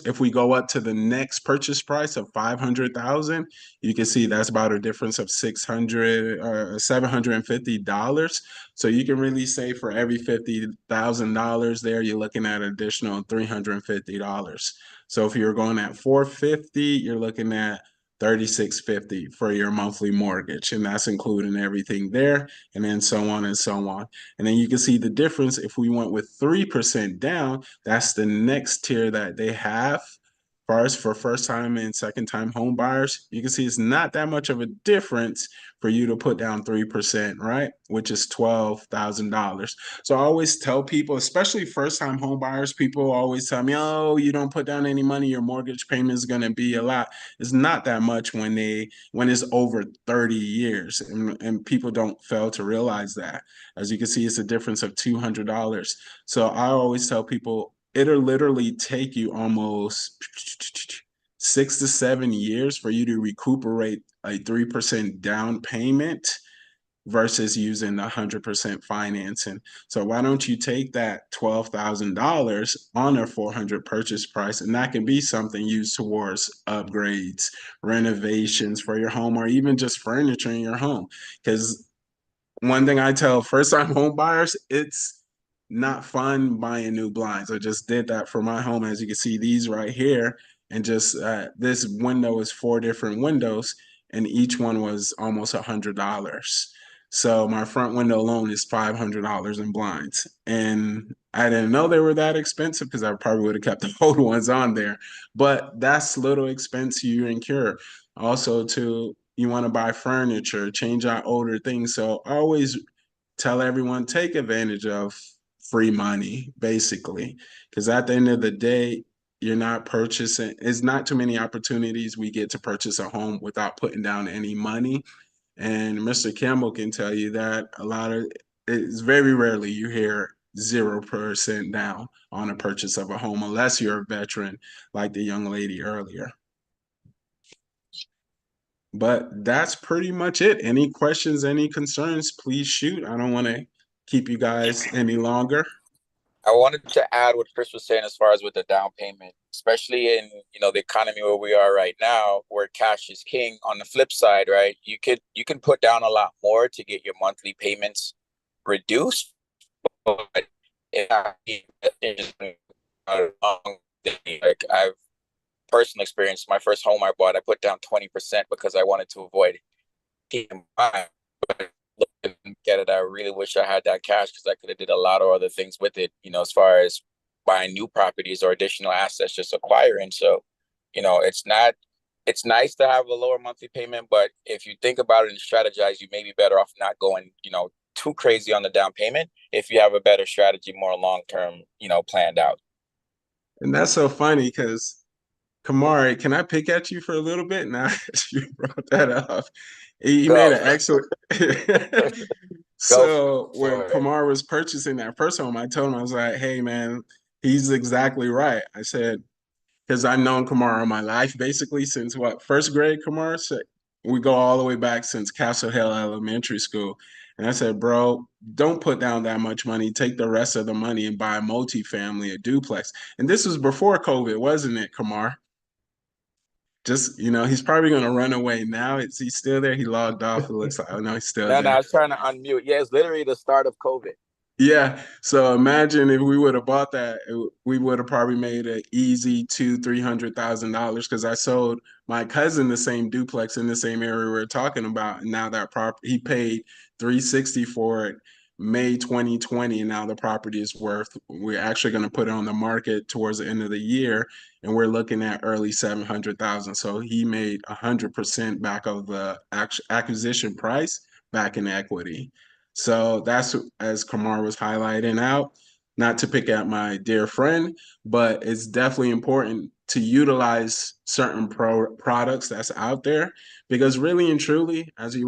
[SPEAKER 2] If we go up to the next purchase price of 500,000, you can see that's about a difference of $750. So you can really say for every $50,000 there, you're looking at an additional $350. So if you're going at 450, you're looking at 3650 for your monthly mortgage, and that's including everything there, and then so on and so on. And then you can see the difference if we went with 3% down. That's the next tier that they have. First, for first time and second time home buyers, you can see it's not that much of a difference for you to put down 3%, right? Which is $12,000. So I always tell people, especially first time home buyers, people always tell me, oh, you don't put down any money, your mortgage payment is going to be a lot. It's not that much when it's over 30 years. And people don't fail to realize that. As you can see, it's a difference of $200. So I always tell people it'll literally take you almost 6 to 7 years for you to recuperate a 3% down payment versus using 100% financing. So why don't you take that $12,000 on a 400 purchase price, and that can be something used towards upgrades, renovations for your home, or even just furniture in your home. Because one thing I tell first time home buyers, it's not fun buying new blinds. I just did that for my home. As you can see, these right here, and just this window is 4 different windows, and each one was almost $100. So my front window alone is $500 in blinds. And I didn't know they were that expensive because I probably would have kept the old ones on there. But that's little expense you incur. Also, to you want to buy furniture, change out older things. So I always tell everyone take advantage of free money, basically, because at the end of the day, you're not purchasing, it's not too many opportunities we get to purchase a home without putting down any money. And Mr. Campbell can tell you that it's very rarely you hear 0% down on a purchase of a home, unless you're a veteran like the young lady earlier. But that's pretty much it. Any questions, any concerns, please shoot. I don't want to keep you guys any longer.
[SPEAKER 5] I wanted to add what Chris was saying as far as with the down payment, especially in, the economy where we are right now, where cash is king. On the flip side, right, you can put down a lot more to get your monthly payments reduced, but it's like I've personal experience. My first home I bought, I put down 20% because I wanted to avoid getting by. But looking at it, I really wish I had that cash because I could have did a lot of other things with it, as far as buying new properties or additional assets, just acquiring. So, it's nice to have a lower monthly payment, but if you think about it and strategize, you may be better off not going, too crazy on the down payment if you have a better strategy, more long-term, planned out.
[SPEAKER 2] And that's so funny because Kamari, can I pick at you for a little bit now that you brought that up? He made an excellent. So when Kamar was purchasing that first home, I told him, I was like, hey, man, he's exactly right. I said, because I've known Kamar all my life, basically, since what, first grade, Kamar? So we go all the way back since Castle Hill Elementary School. And I said, bro, don't put down that much money. Take the rest of the money and buy a multifamily, a duplex. And this was before COVID, wasn't it, Kamar? Just, he's probably going to run away now. Is he still there? He logged off. It looks like, oh, no, he's still there.
[SPEAKER 5] No, I was trying to unmute. Yeah, it's literally the start of COVID.
[SPEAKER 2] Yeah. So imagine if we would have bought that, we would have probably made an easy $300,000 because I sold my cousin the same duplex in the same area we we're talking about. And now that property, he paid $360 for it May 2020. And now the property is we're actually going to put it on the market towards the end of the year. And we're looking at early 700,000. So he made 100% back of the acquisition price back in equity. So that's, as Kamar was highlighting out, not to pick at my dear friend, but it's definitely important to utilize certain products that's out there, because really and truly, as we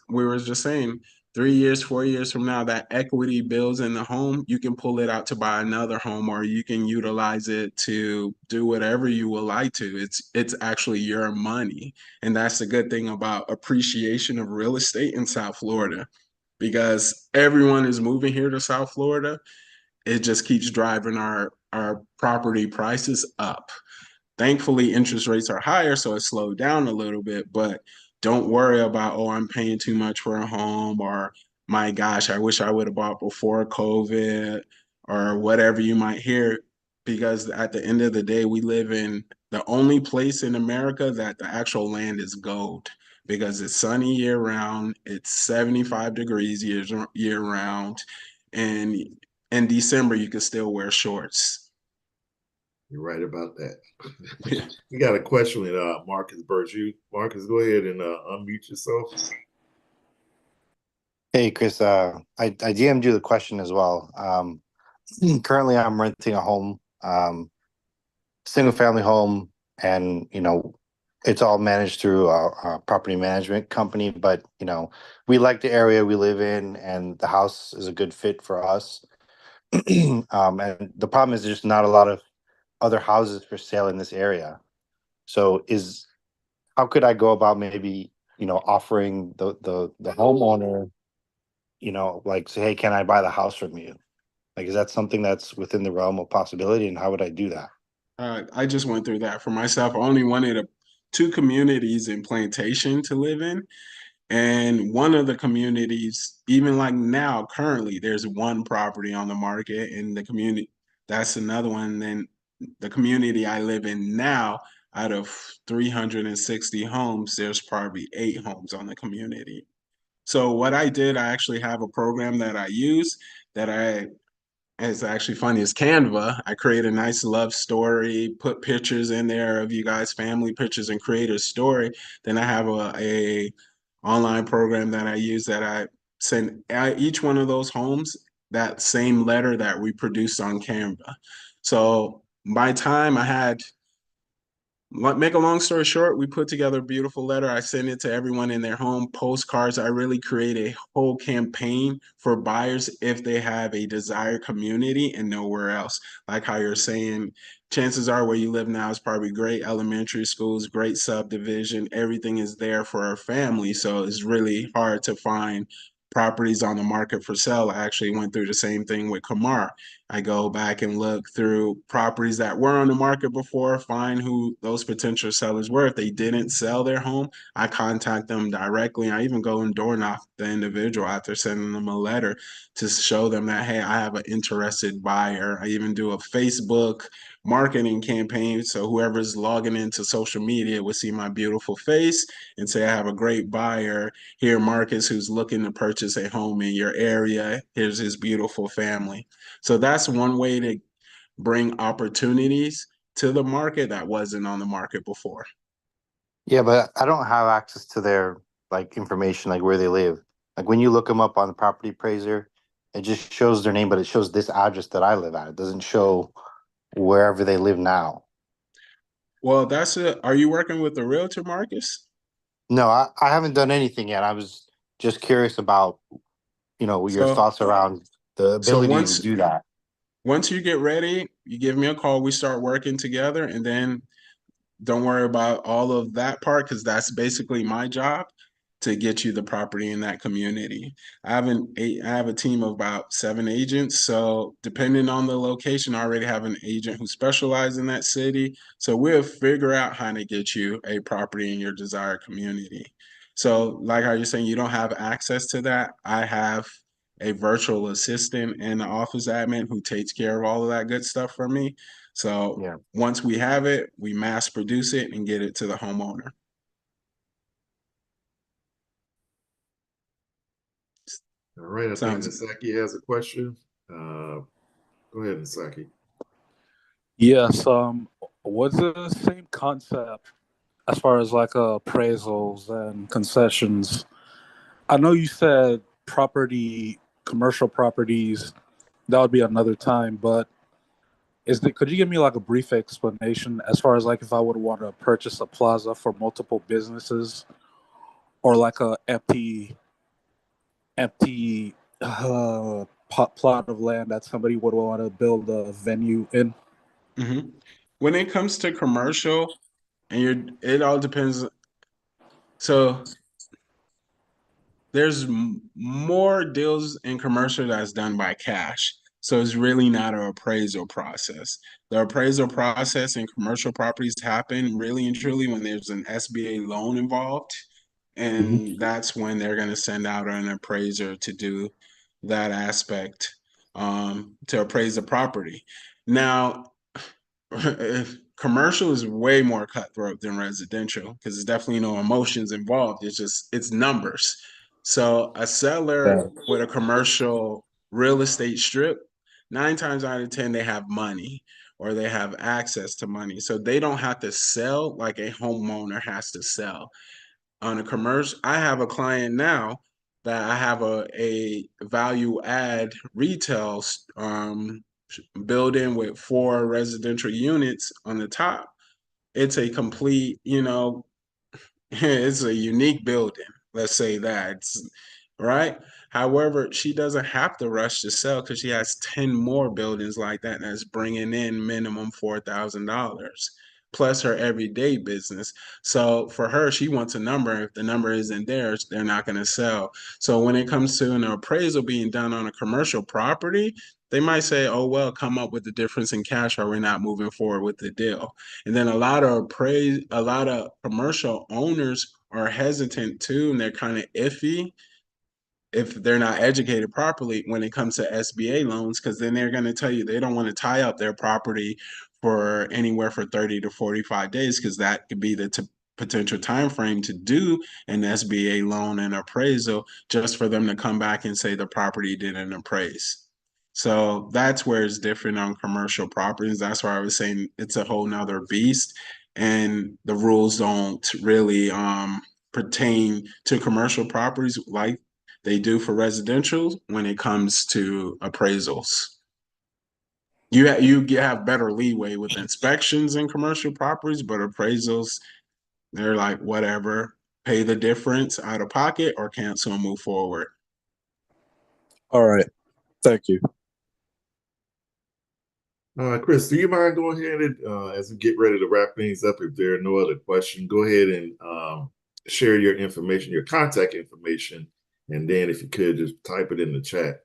[SPEAKER 2] were just saying, 3 years, 4 years from now, that equity builds in the home, you can pull it out to buy another home, or you can utilize it to do whatever you would like to. It's actually your money. And that's the good thing about appreciation of real estate in South Florida, because everyone is moving here to South Florida. It just keeps driving our property prices up. Thankfully, interest rates are higher, so it slowed down a little bit, but don't worry about, oh, I'm paying too much for a home, or my gosh, I wish I would have bought before COVID, or whatever you might hear, because at the end of the day, we live in the only place in America that the actual land is gold, because it's sunny year round, it's 75 degrees year round, and in December, you can still wear shorts.
[SPEAKER 1] You're right about that. We got a question with Marcus Burge. Marcus, go ahead and unmute yourself.
[SPEAKER 6] Hey, Chris, I DM'd you the question as well. Currently, I'm renting a home, single family home, and, it's all managed through a property management company. But, we like the area we live in, and the house is a good fit for us. And the problem is there's not a lot of other houses for sale in this area. So how could I go about maybe, offering the homeowner, like, say, hey, can I buy the house from you? Like, is that something that's within the realm of possibility, and how would I do that?
[SPEAKER 2] I just went through that for myself. I only wanted two communities in Plantation to live in. And one of the communities, even like now, currently, there's one property on the market in the community. That's another one. Then the community I live in now, out of 360 homes, there's probably 8 homes on the community. So what I did, I actually have a program that I use that it's actually funny. It's Canva. I create a nice love story, put pictures in there of you guys, family pictures, and create a story. Then I have a online program that I use that I send each one of those homes that same letter that we produced on Canva. So by time I had make a long story short, we put together a beautiful letter. I send it to everyone in their home, postcards. I really create a whole campaign for buyers if they have a desired community and nowhere else. Like how you're saying, chances are where you live now is probably great elementary schools, great subdivision. Everything is there for our family. So it's really hard to find properties on the market for sale. I actually went through the same thing with Kamar. I go back and look through properties that were on the market before, find who those potential sellers were. If they didn't sell their home, I contact them directly. I even go and door knock the individual after sending them a letter to show them that, hey, I have an interested buyer. I even do a Facebook marketing campaign. So whoever's logging into social media will see my beautiful face and say, I have a great buyer here, Marcus, who's looking to purchase a home in your area. Here's his beautiful family. So that's one way to bring opportunities to the market that wasn't on the market before.
[SPEAKER 6] Yeah, but I don't have access to their information, like where they live. Like when you look them up on the property appraiser, it just shows their name, but it shows this address that I live at. It doesn't show wherever they live now.
[SPEAKER 2] Well, that's it. Are you working with a realtor, Marcus?
[SPEAKER 6] No, I haven't done anything yet. I was just curious about, your
[SPEAKER 2] So,
[SPEAKER 6] thoughts around the
[SPEAKER 2] so
[SPEAKER 6] ability to do that.
[SPEAKER 2] once you get ready, you give me a call. We start working together, and then don't worry about all of that part, because that's basically my job to get you the property in that community. I have a team of about 7 agents. So depending on the location, I already have an agent who specializes in that city. So we'll figure out how to get you a property in your desired community. So like how you're saying you don't have access to that, I have a virtual assistant and an office admin who takes care of all of that good stuff for me. So
[SPEAKER 6] Yeah.
[SPEAKER 2] once we have it, we mass produce it and get it to the homeowner.
[SPEAKER 1] All right, I think
[SPEAKER 2] Sounds
[SPEAKER 1] Nasaki has a question. Go ahead, Nasaki.
[SPEAKER 7] Yes, was it the same concept as far as appraisals and concessions? I know you said commercial properties that would be another time. But could you give me like a brief explanation as far as like if I would want to purchase a plaza for multiple businesses or like a empty plot of land that somebody would want to build a venue in?
[SPEAKER 2] Mm-hmm. When it comes to commercial, it all depends. So there's more deals in commercial that's done by cash. So it's really not an appraisal process. The appraisal process in commercial properties happen really and truly when there's an SBA loan involved. And that's when they're going to send out an appraiser to do that aspect, to appraise the property. Now, commercial is way more cutthroat than residential because there's definitely no emotions involved. It's numbers. So a seller with a commercial real estate strip, 9 times out of 10, they have money or they have access to money. So they don't have to sell like a homeowner has to sell. On a commercial, I have a client now that I have a value add retail building with 4 residential units on the top. It's a complete, it's a unique building. Let's say that. Right. However, she doesn't have to rush to sell because she has 10 more buildings like that that's bringing in minimum $4,000 plus her everyday business. So for her, she wants a number. If the number isn't there, they're not going to sell. So when it comes to an appraisal being done on a commercial property, they might say, oh, well, come up with the difference in cash or we're not moving forward with the deal. And then a lot of commercial owners are hesitant too, and they're kind of iffy if they're not educated properly when it comes to SBA loans, because then they're going to tell you they don't want to tie up their property for anywhere for 30 to 45 days, because that could be the potential time frame to do an SBA loan and appraisal just for them to come back and say the property didn't appraise. So that's where it's different on commercial properties. That's why I was saying it's a whole nother beast, and the rules don't really pertain to commercial properties like they do for residential when it comes to appraisals. You have better leeway with inspections in commercial properties, but appraisals, they're like whatever, pay the difference out of pocket or cancel and move forward.
[SPEAKER 7] All right. Thank you.
[SPEAKER 1] Chris, do you mind going ahead and as we get ready to wrap things up, if there are no other questions, go ahead and share your information, your contact information, and then if you could just type it in the chat.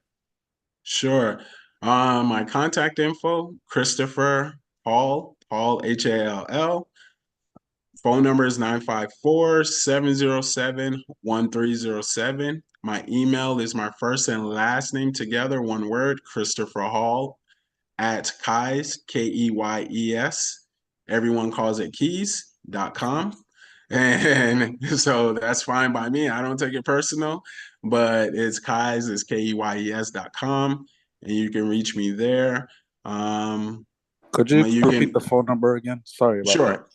[SPEAKER 2] Sure. My contact info, Christopher Hall, Hall. Phone number is 954-707-1307. My email is my first and last name together, one word, Christopher Hall at Keys, Keyes. Everyone calls it keys.com. And so that's fine by me. I don't take it personal, but it's Keys, it's Keyes.com. And you can reach me there.
[SPEAKER 7] Could you repeat the phone number again? Sorry about that.
[SPEAKER 2] Sure.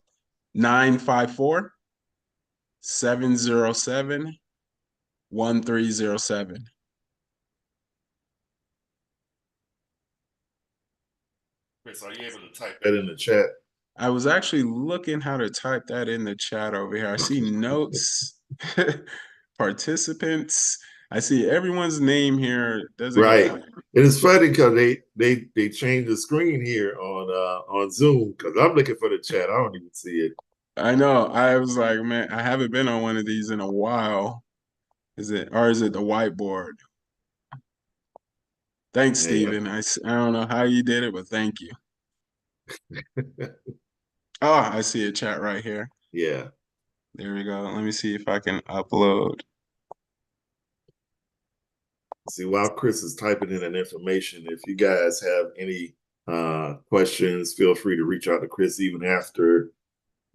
[SPEAKER 2] 954-707-1307.
[SPEAKER 1] Chris, are you able to type that in the chat?
[SPEAKER 2] I was actually looking how to type that in the chat over here. I see notes, participants. I see everyone's name here.
[SPEAKER 1] Right. It is funny because they changed the screen here on Zoom because I'm looking for the chat. I don't even see it.
[SPEAKER 2] I know. I was like, man, I haven't been on one of these in a while. Is it the whiteboard? Thanks, Stephen. I don't know how you did it, but thank you. Oh, I see a chat right here.
[SPEAKER 1] Yeah.
[SPEAKER 2] There we go. Let me see if I can upload.
[SPEAKER 1] See, while Chris is typing in that information, if you guys have any questions, feel free to reach out to Chris even after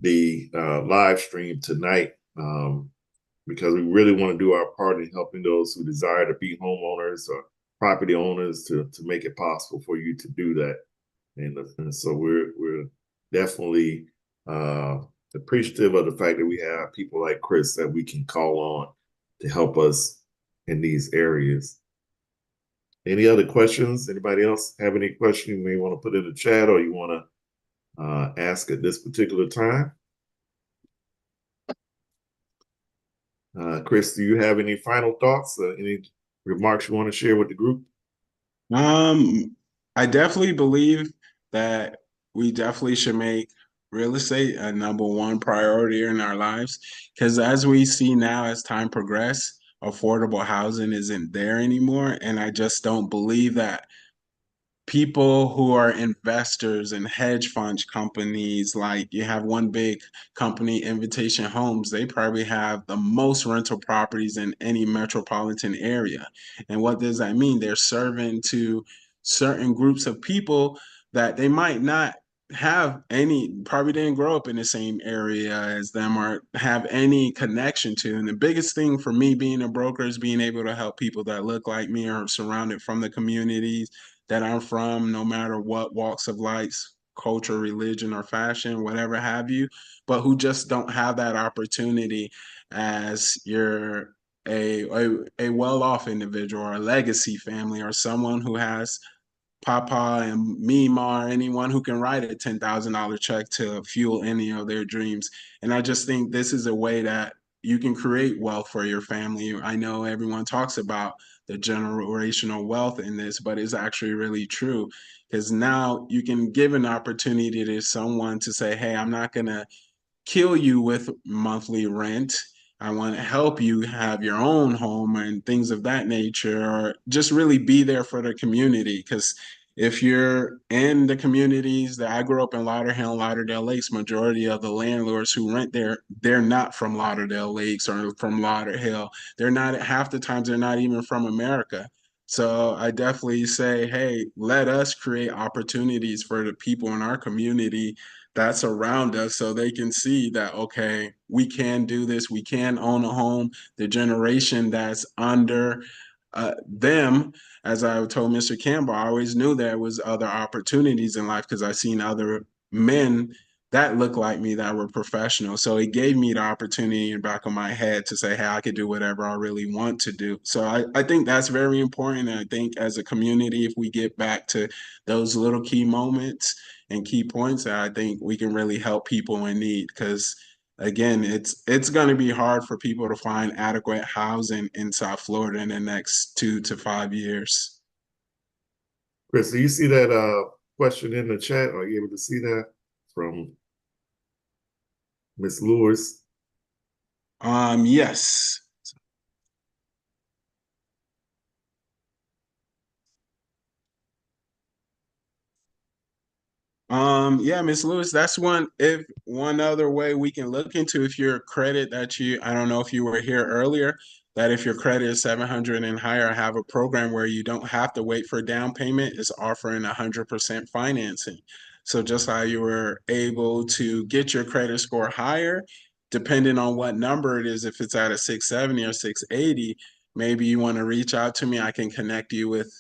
[SPEAKER 1] the live stream tonight, because we really want to do our part in helping those who desire to be homeowners or property owners to make it possible for you to do that. And so we're definitely appreciative of the fact that we have people like Chris that we can call on to help us in these areas. Any other questions? Anybody else have any question you may want to put in the chat or you want to ask at this particular time? Chris, do you have any final thoughts? Any remarks you want to share with the group?
[SPEAKER 2] I definitely believe that we definitely should make real estate a number one priority in our lives. Because as we see now, as time progresses, affordable housing isn't there anymore. And I just don't believe that people who are investors in hedge fund companies, like you have one big company, Invitation Homes, they probably have the most rental properties in any metropolitan area. And what does that mean? They're serving to certain groups of people that they might not have any, probably didn't grow up in the same area as them or have any connection to. And the biggest thing for me being a broker is being able to help people that look like me or surrounded from the communities that I'm from, no matter what walks of life, culture, religion, or fashion, whatever have you, but who just don't have that opportunity as you're a well-off individual or a legacy family or someone who has Papa and Mima or anyone who can write a $10,000 check to fuel any of their dreams. And I just think this is a way that you can create wealth for your family. I know everyone talks about the generational wealth in this, but it's actually really true because now you can give an opportunity to someone to say, hey, I'm not going to kill you with monthly rent. I want to help you have your own home and things of that nature, or just really be there for the community. Because if you're in the communities that I grew up in, Lauderdale, Lauderdale Lakes, majority of the landlords who rent there, they're not from Lauderdale Lakes or from Lauderdale. They're not, half the times, they're not even from America. So I definitely say, hey, let us create opportunities for the people in our community that's around us so they can see that, okay, we can do this, we can own a home. The generation that's under them, as I told Mr. Campbell, I always knew there was other opportunities in life because I seen other men that looked like me that were professional. So it gave me the opportunity in the back of my head to say, hey, I could do whatever I really want to do. So I think that's very important. And I think as a community, if we get back to those little key moments and key points, I think we can really help people in need because again, it's going to be hard for people to find adequate housing in South Florida in the next 2 to 5 years.
[SPEAKER 1] Chris, do you see that question in the chat? Are you able to see that from Miss Lewis?
[SPEAKER 2] Yes. Yeah, Miss Lewis, that's one other way we can look into if your credit that I don't know if you were here earlier, that if your credit is 700 and higher, I have a program where you don't have to wait for a down payment. It's offering 100% financing. So just how you were able to get your credit score higher, depending on what number it is, if it's at a 670 or 680, maybe you want to reach out to me. I can connect you with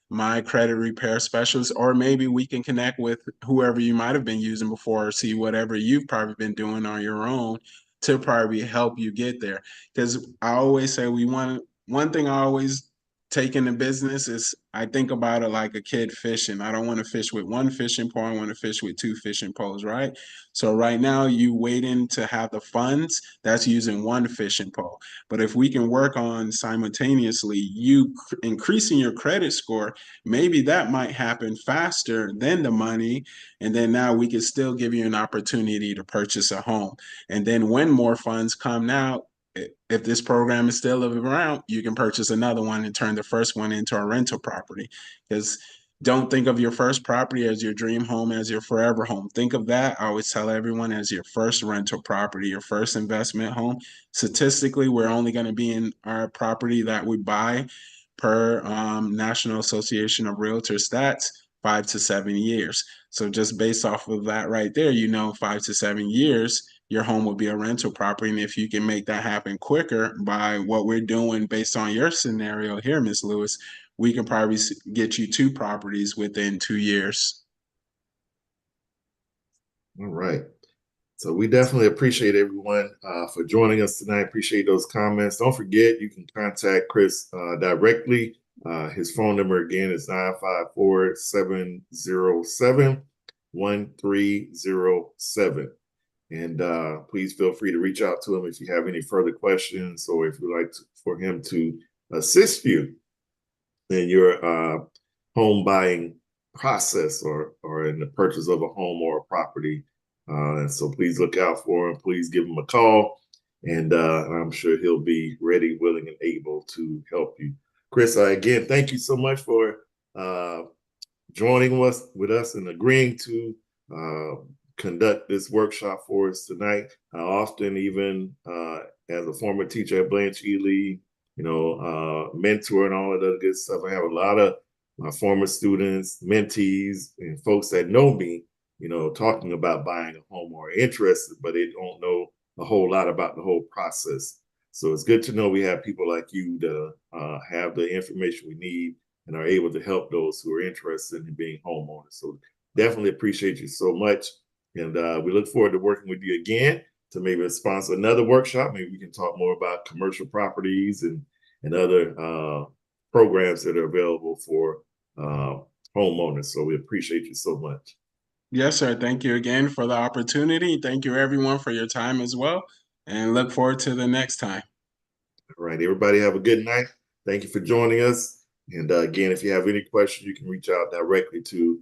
[SPEAKER 2] my credit repair specialist, or maybe we can connect with whoever you might have been using before, or see whatever you've probably been doing on your own to probably help you get there. Because I always say one thing I always take into business is I think about it like a kid fishing. I don't want to fish with one fishing pole, I want to fish with two fishing poles, right? So right now you waiting to have the funds, that's using one fishing pole. But if we can work on simultaneously you increasing your credit score, maybe that might happen faster than the money. And then now we can still give you an opportunity to purchase a home. And then when more funds come now, if this program is still around, you can purchase another one and turn the first one into a rental property. Because don't think of your first property as your dream home, as your forever home. Think of that, I always tell everyone, as your first rental property, your first investment home. Statistically, we're only going to be in our property that we buy per National Association of Realtor stats, 5 to 7 years. So just based off of that right there, 5 to 7 years, your home will be a rental property. And if you can make that happen quicker by what we're doing based on your scenario here, Miss Lewis, we can probably get you 2 properties within 2 years.
[SPEAKER 1] All right. So we definitely appreciate everyone for joining us tonight. Appreciate those comments. Don't forget, you can contact Chris directly His phone number again is 954-707-1307. And please feel free to reach out to him if you have any further questions, or if you'd like for him to assist you in your home buying process, or in the purchase of a home or a property. And so please look out for him. Please give him a call, and I'm sure he'll be ready, willing, and able to help you. Chris, again, thank you so much for joining us and agreeing to conduct this workshop for us tonight. I often, even as a former teacher at Blanche Ely, mentor and all of that good stuff, I have a lot of my former students, mentees, and folks that know me, talking about buying a home or interested, but they don't know a whole lot about the whole process. So it's good to know we have people like you that have the information we need and are able to help those who are interested in being homeowners. So definitely appreciate you so much. And we look forward to working with you again to maybe sponsor another workshop. Maybe we can talk more about commercial properties and other programs that are available for homeowners. So we appreciate you so much.
[SPEAKER 2] Yes, sir. Thank you again for the opportunity. Thank you, everyone, for your time as well. And look forward to the next time.
[SPEAKER 1] All right, everybody have a good night. Thank you for joining us. And again, if you have any questions, you can reach out directly to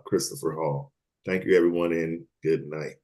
[SPEAKER 1] Christopher Hall. Thank you, everyone, and good night.